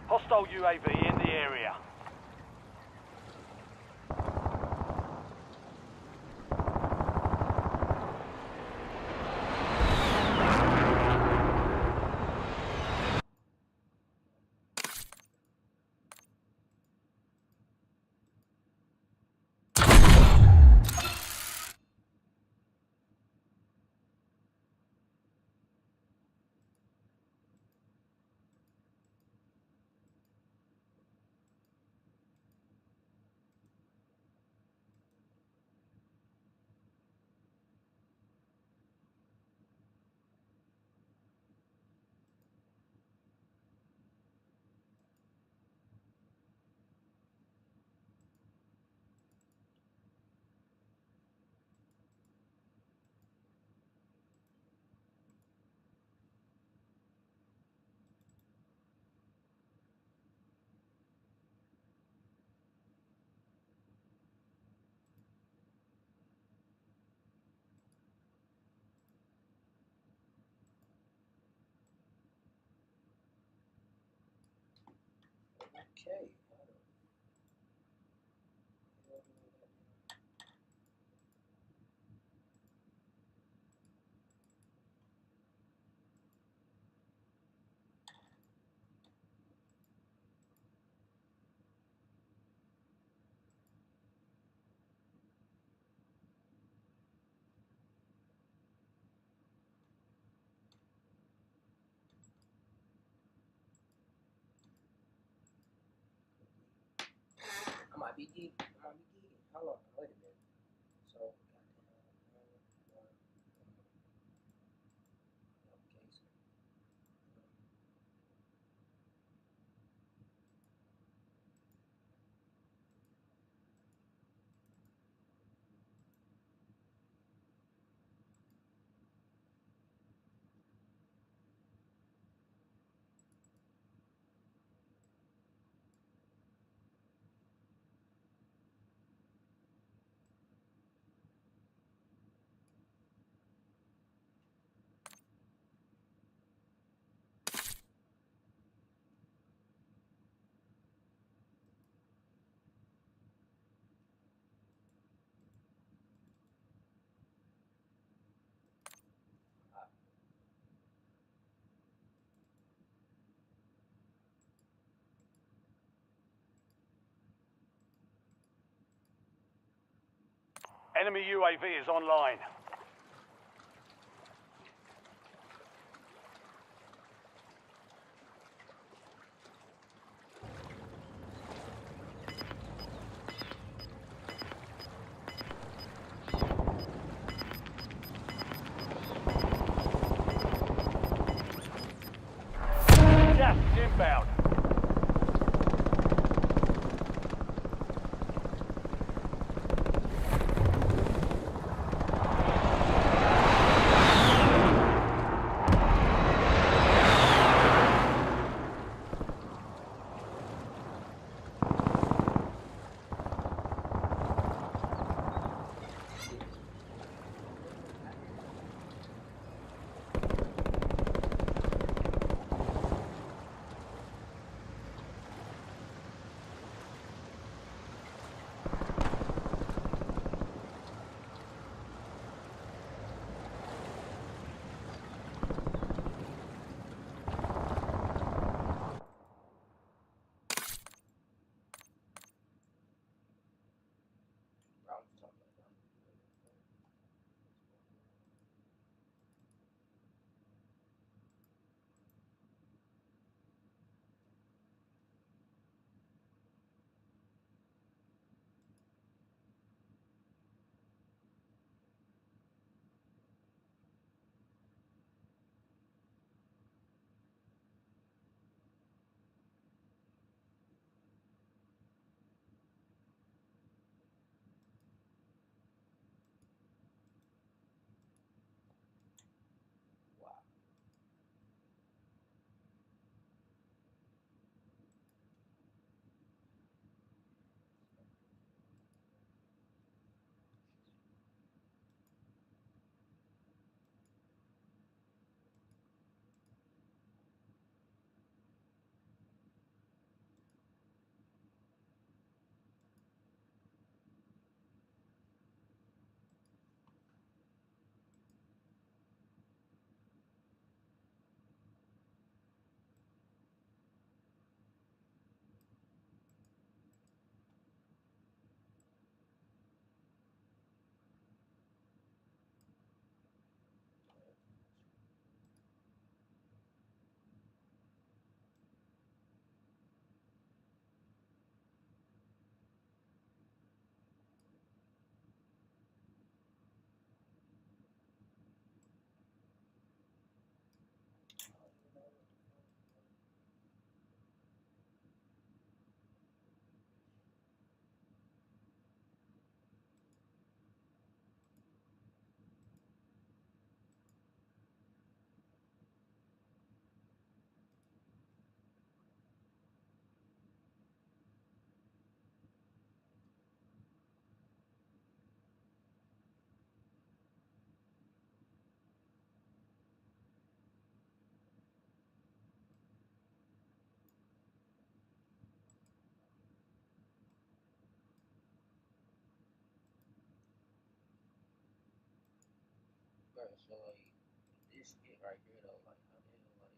Hostile UAV in the area. Okay. I might be geeking. Hold on, wait a minute. So, Enemy UAV is online. Gas is inbound. Alright, so like this shit right here though, like how the hell like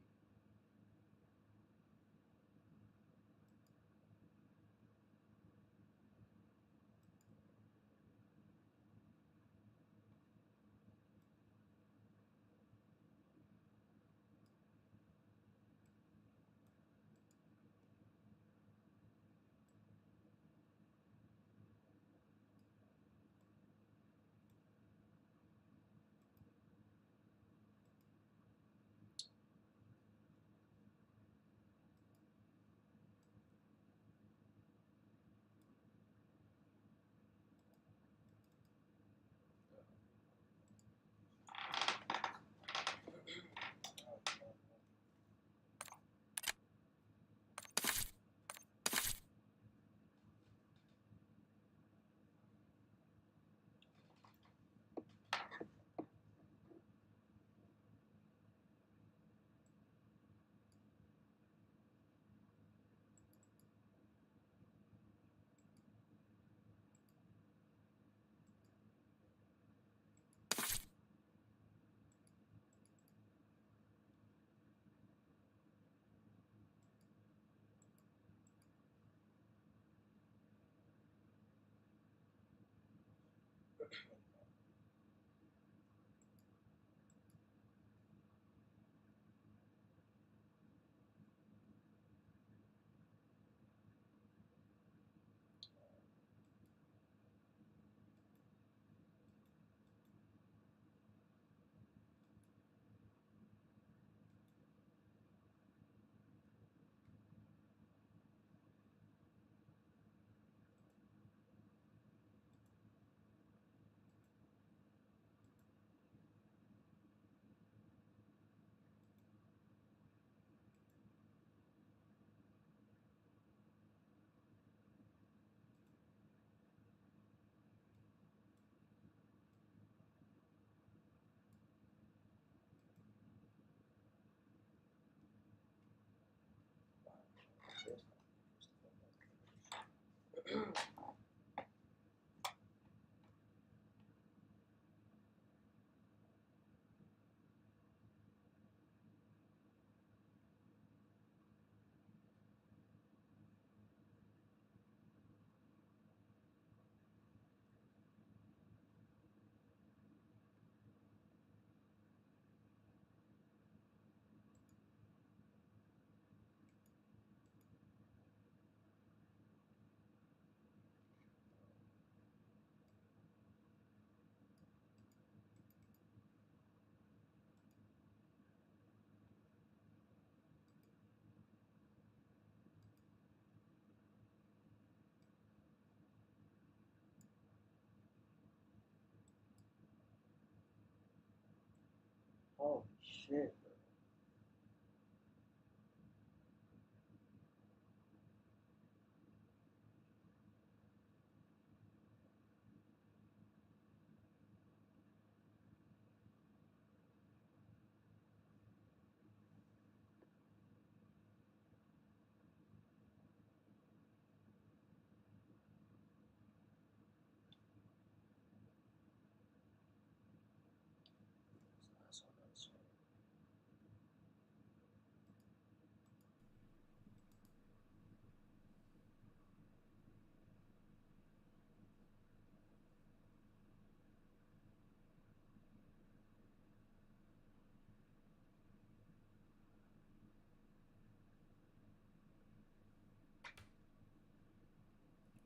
holy shit, bro. That's on that side.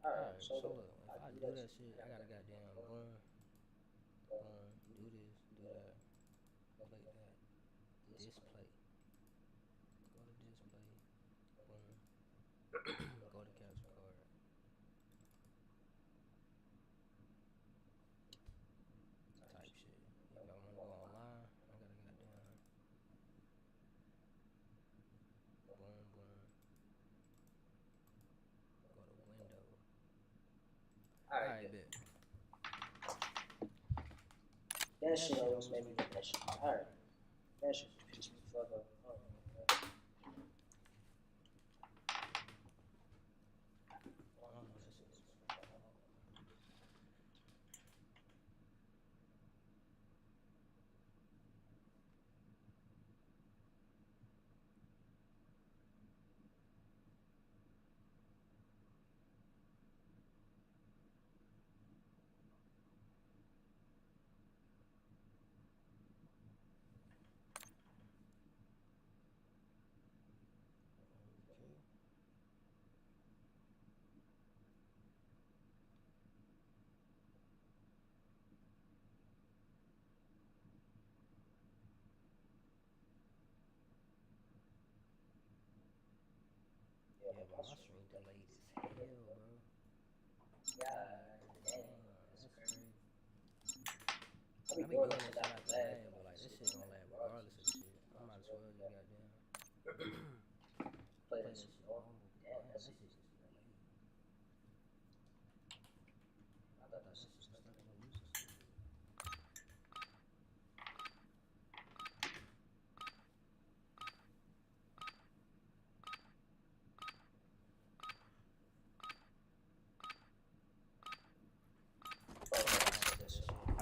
Alright, Alright, so so look, look, if I do that shit, I gotta goddamn boom, boom, do this, do that, play that, display, go to display, boom, go to capture card, type shit. If I wanna go online, I gotta goddamn boom, boom, go to window. alright, Alright, bet. that shit almost made me get that shit. Alright, that shit pissed me the fuck off. Oh my god. I don't know, that shit was My stream delayed as hell, bro. Yeah, Damn, that's crazy. I I be doing this shit out the lab, but like this shit gonna last regardless of the shit. I might as well just goddamn play that shit normal. Damn, that shit just delayed. I thought that shit was stuck in the user studio.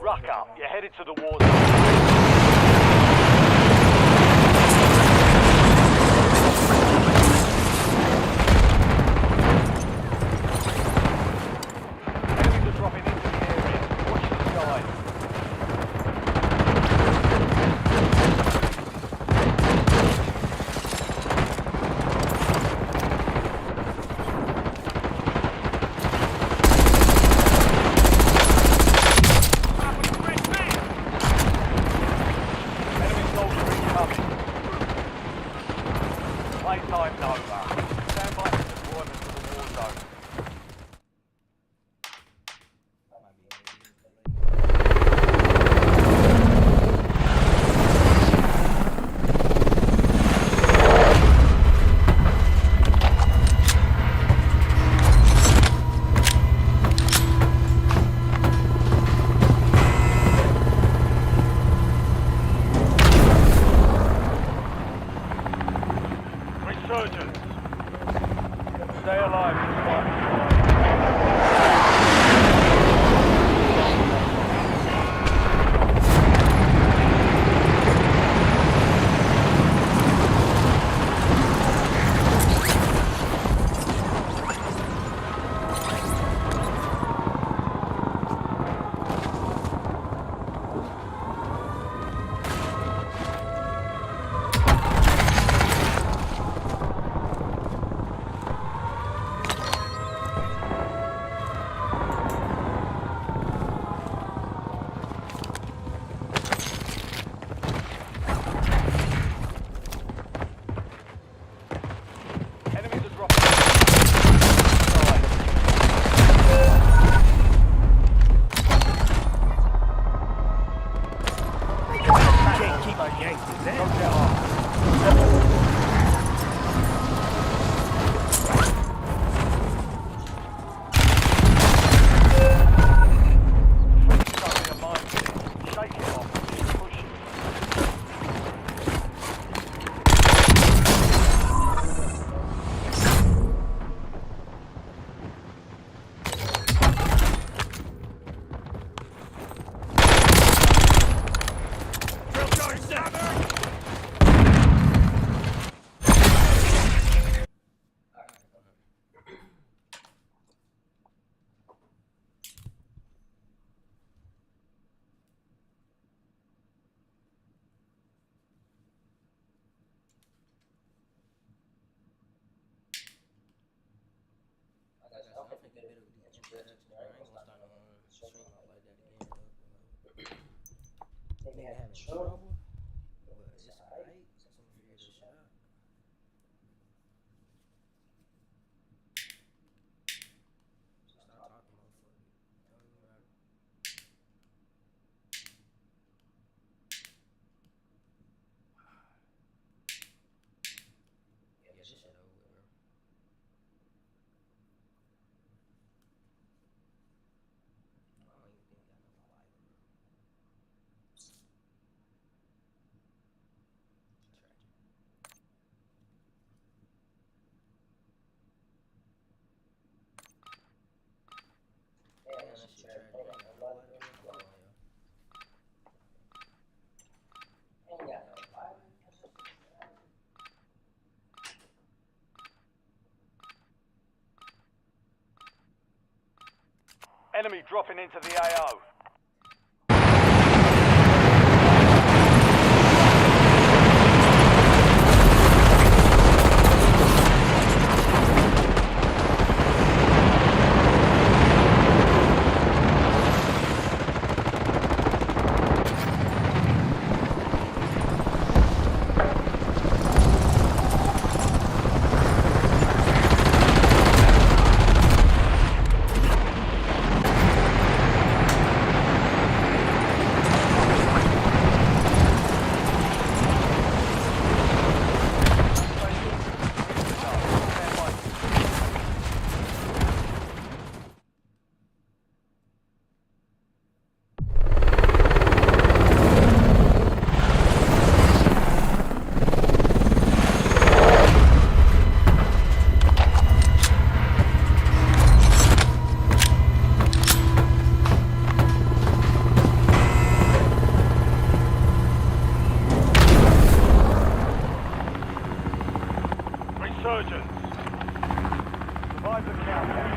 Ruck up. You're headed to the war zone. Enemies are dropping into the area. Watch the sky. Enemy soldier incoming. Playtime's over. Stand by for deployment to the war zone. Might be delayed. Resurgence. Stay alive despite enemies are dropping. Can't keep our gangsters down. Don't get off. Stuck in a minefield. Shake it off and keep pushing. Drill charge set. I got something good with these introductions. I ain't gonna start no stream out like that again, though. Nigga having trouble, but it's alright. Some figure this shit out. Stop talking, motherfucker. Don't even matter. Yeah, this shit over with, bro. I don't even think I got no fiber, bro. Tragic. Damn, that shit tragic. I ain't got no light on my phone, yo. Ain't got no fiber. Enemy dropping into the AO. Five the countdown.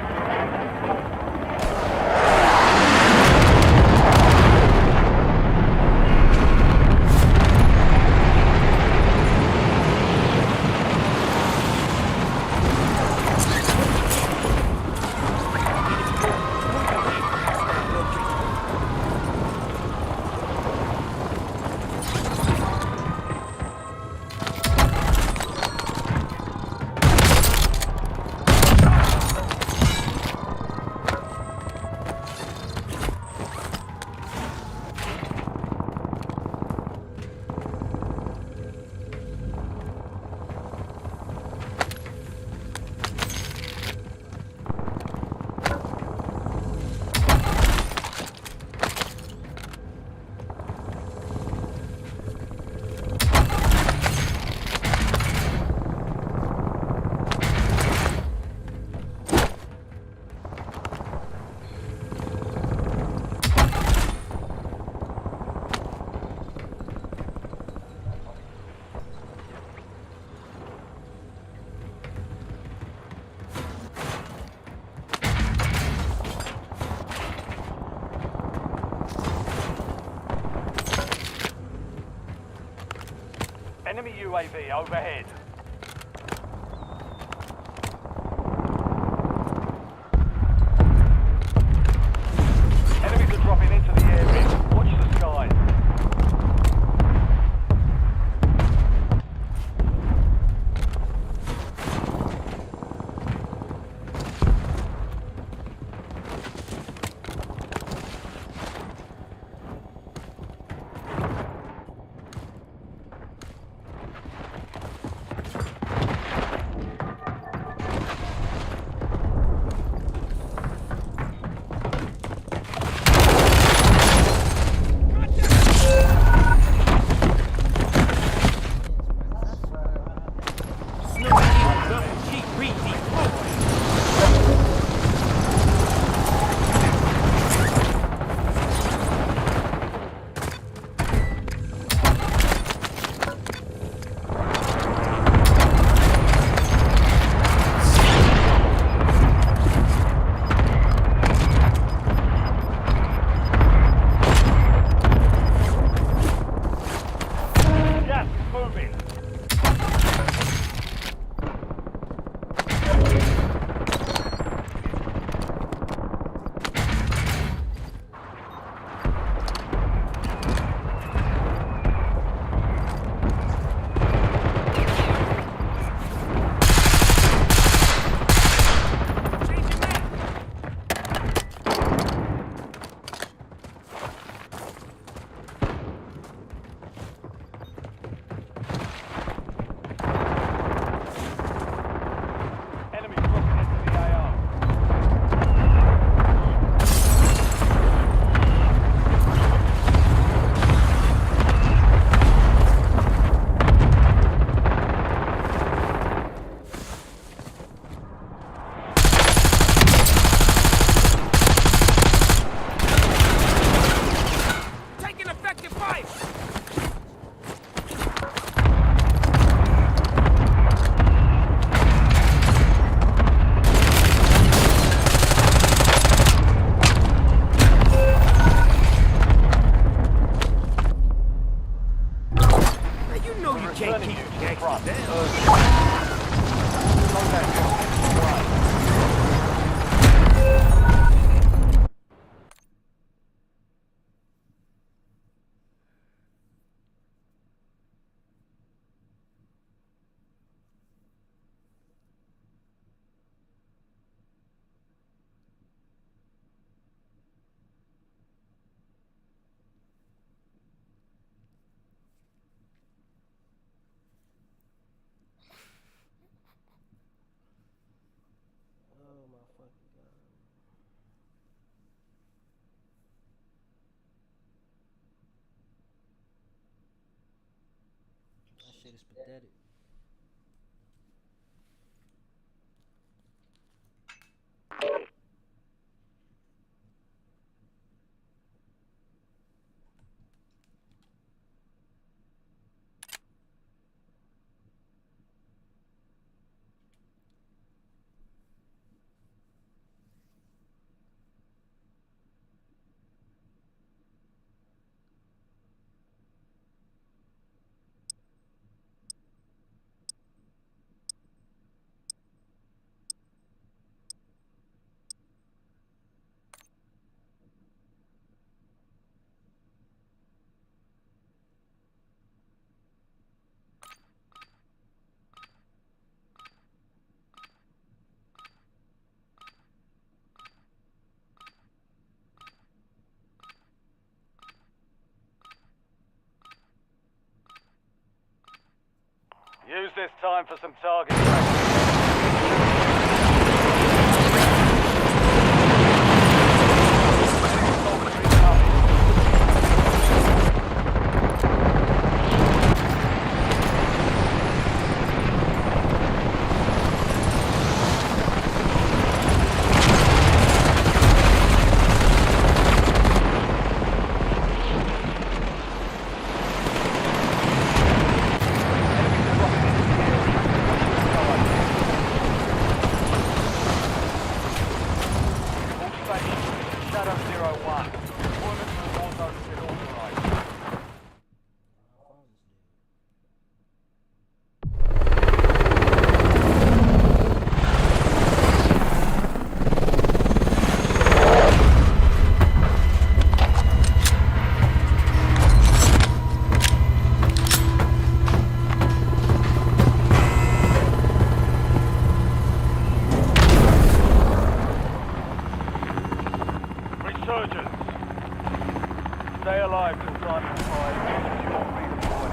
Enemy UAV overhead. Enemies are dropping into the area. Watch the skies. Gas is moving. Enemies crossing into the AR. Taking effective fire! You know you can't keep gangsters down. Oh my fucking god. That shit is pathetic. Use this time for some target practice. Stay alive till time expires. You won't be deployed.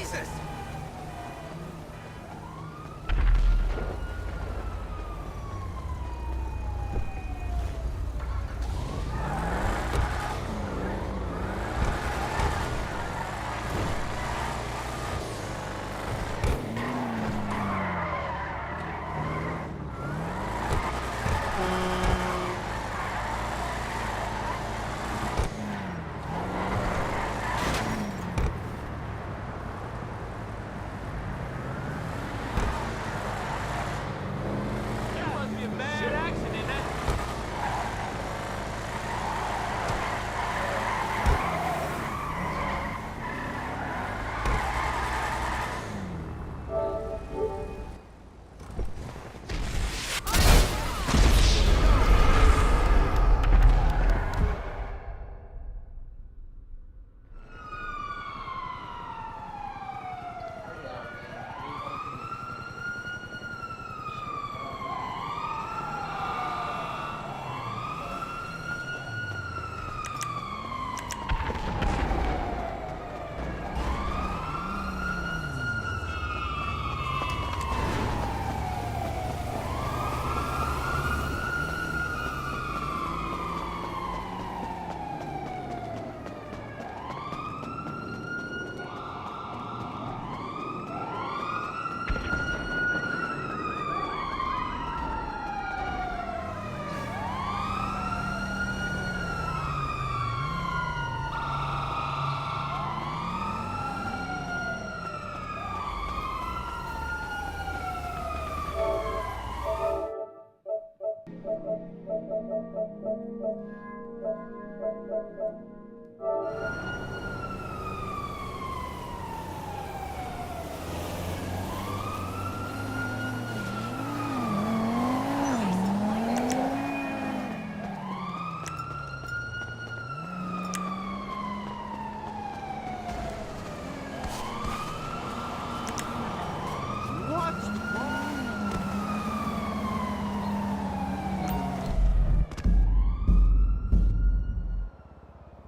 Jesus!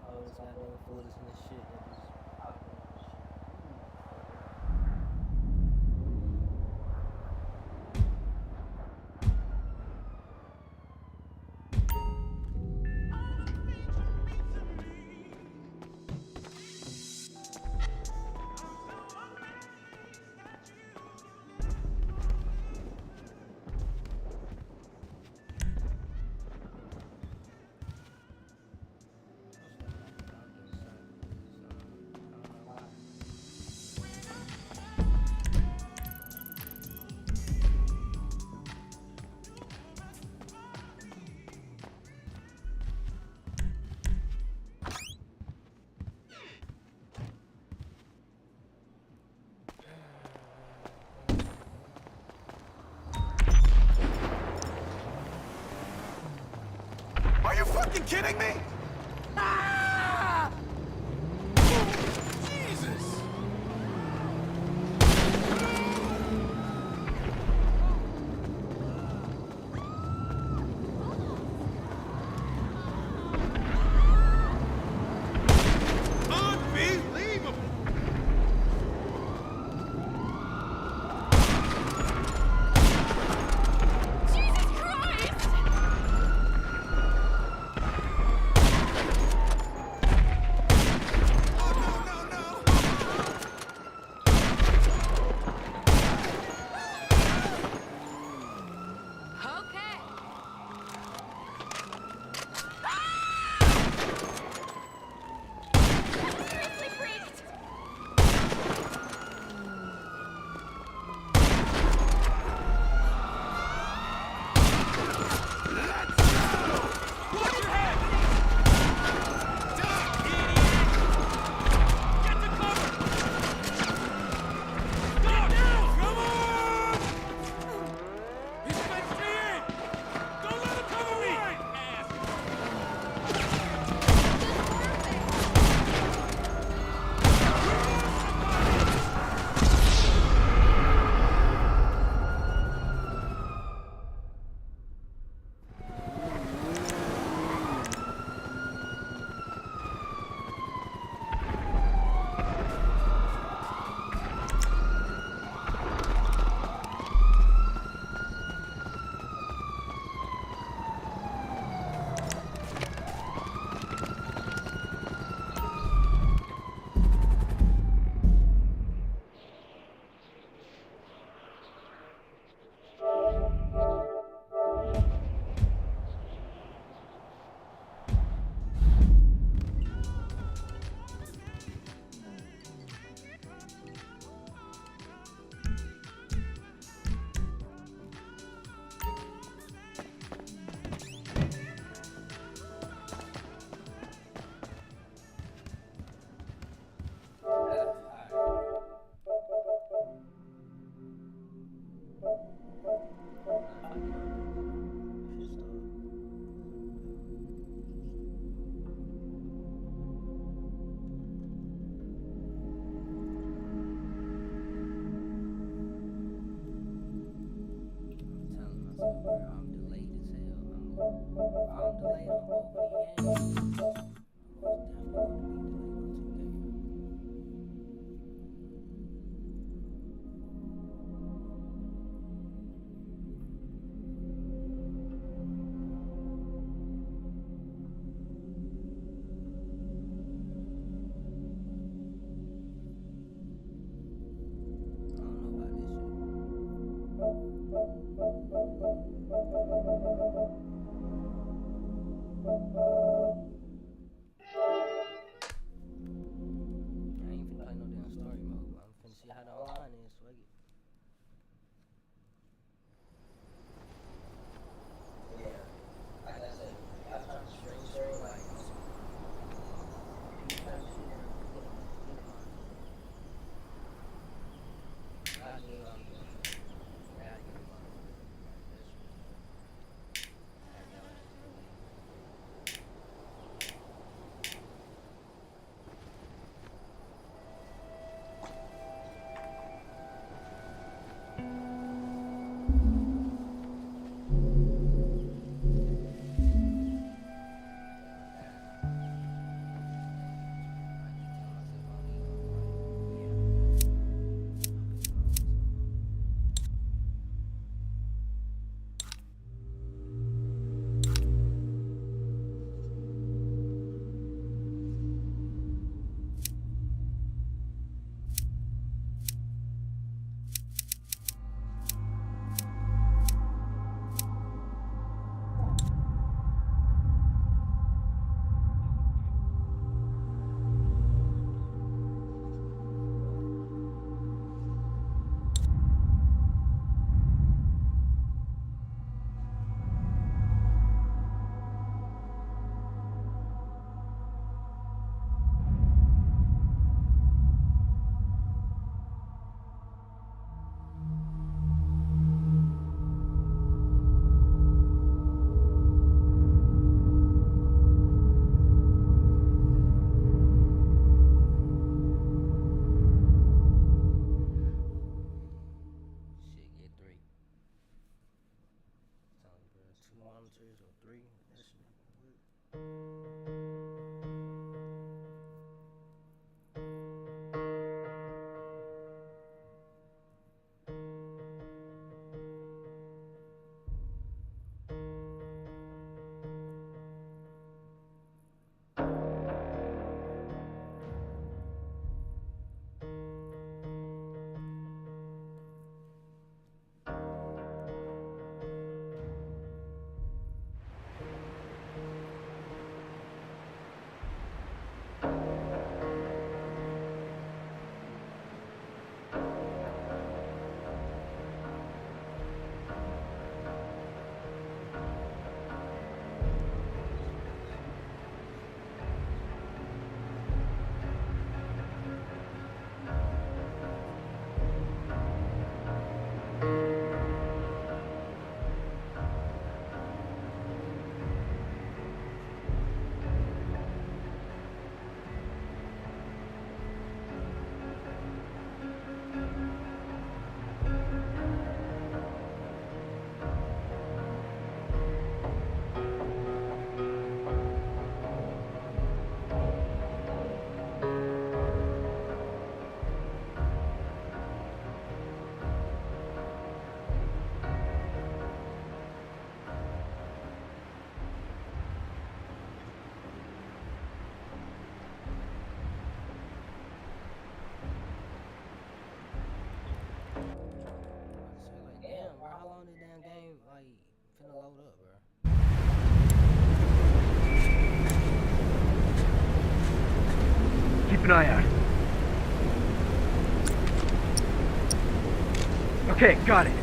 All this goddamn foolishness shit that just popping and shit. Are you fucking kidding me? Ah! Jesus! Unbelievable! Jesus Christ! delayed on both of these games. I'm most definitely gonna be delayed on 2K. I don't know about this shit. I ain't finna play no damn story mode. I'm finna see how the online is. Swag it. Yeah. Like I said, y'all trying to stream story like awesome. You trying to shoot them, get them on. I knew I was going to. I gotta get them on. That's true. I know it's delayed. Shit, get 3. Sounds good. 2 monitors or 3. That shit work. Damn, bro, how long this damn game like finna load up, bro? Keep an eye out. Okay, got it.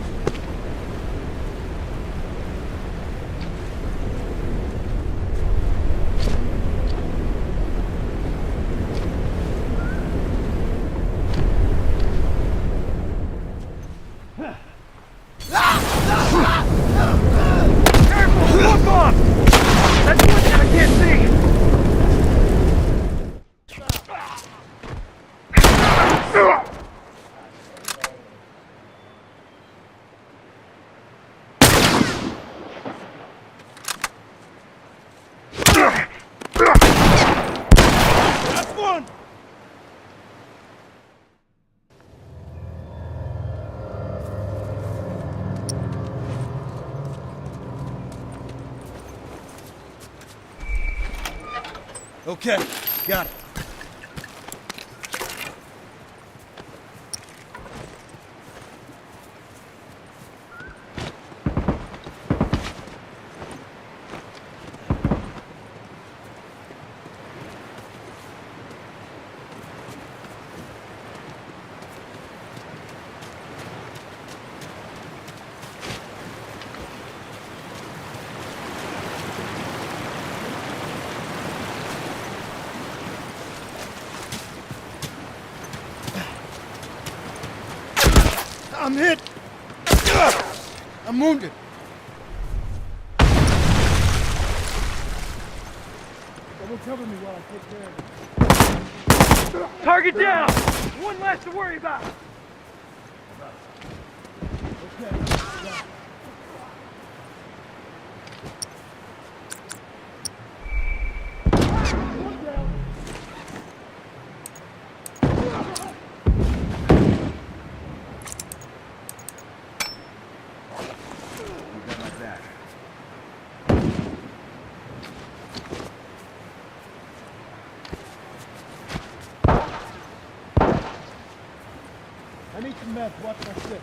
Okay, got it. I'm hit! I'm wounded! Someone cover me while I take care of it. Target down! One less to worry about! Okay, yeah. I need some meth. Watch my six.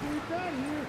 Who's out here?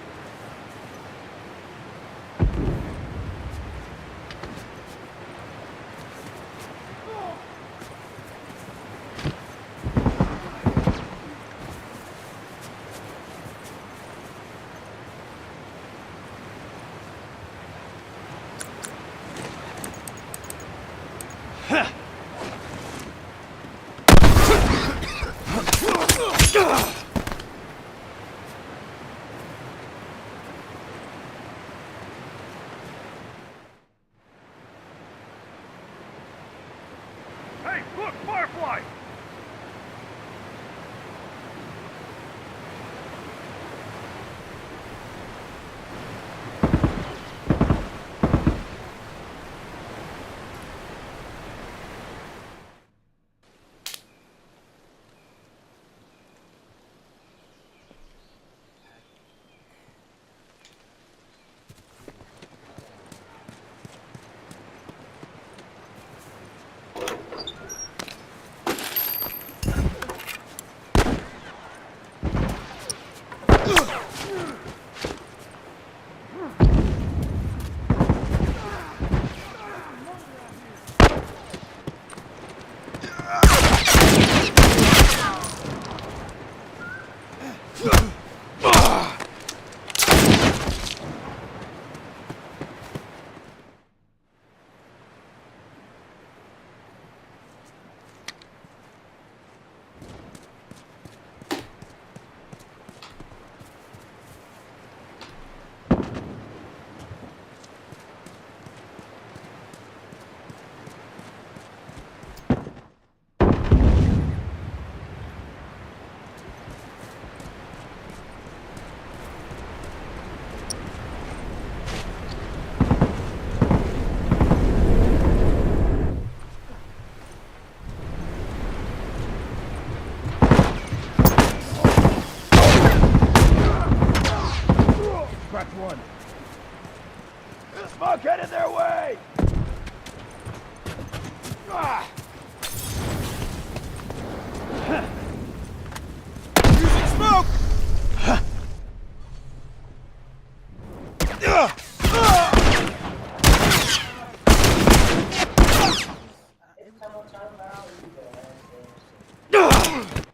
Hey, look, Firefly! Cracked one. Smoke headed their way! Ah! Using smoke! Every time I'm talking about I'll leave your ass there and shit.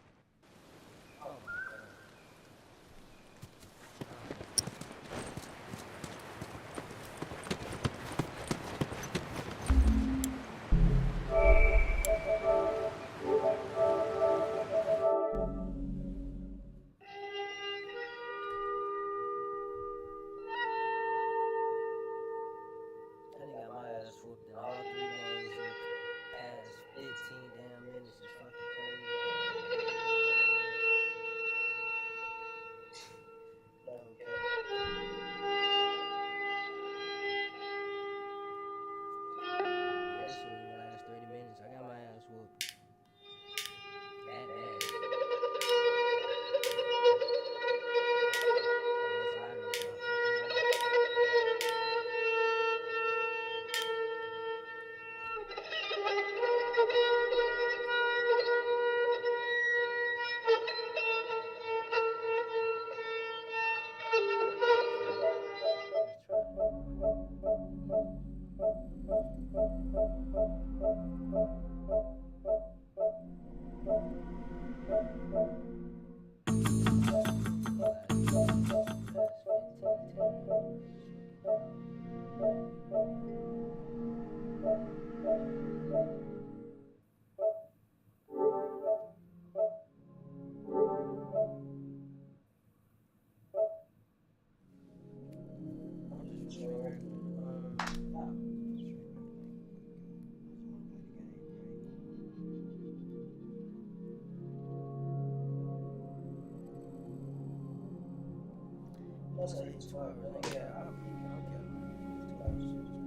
Plus, I need 2 hours. Yeah, I'm 2 hours.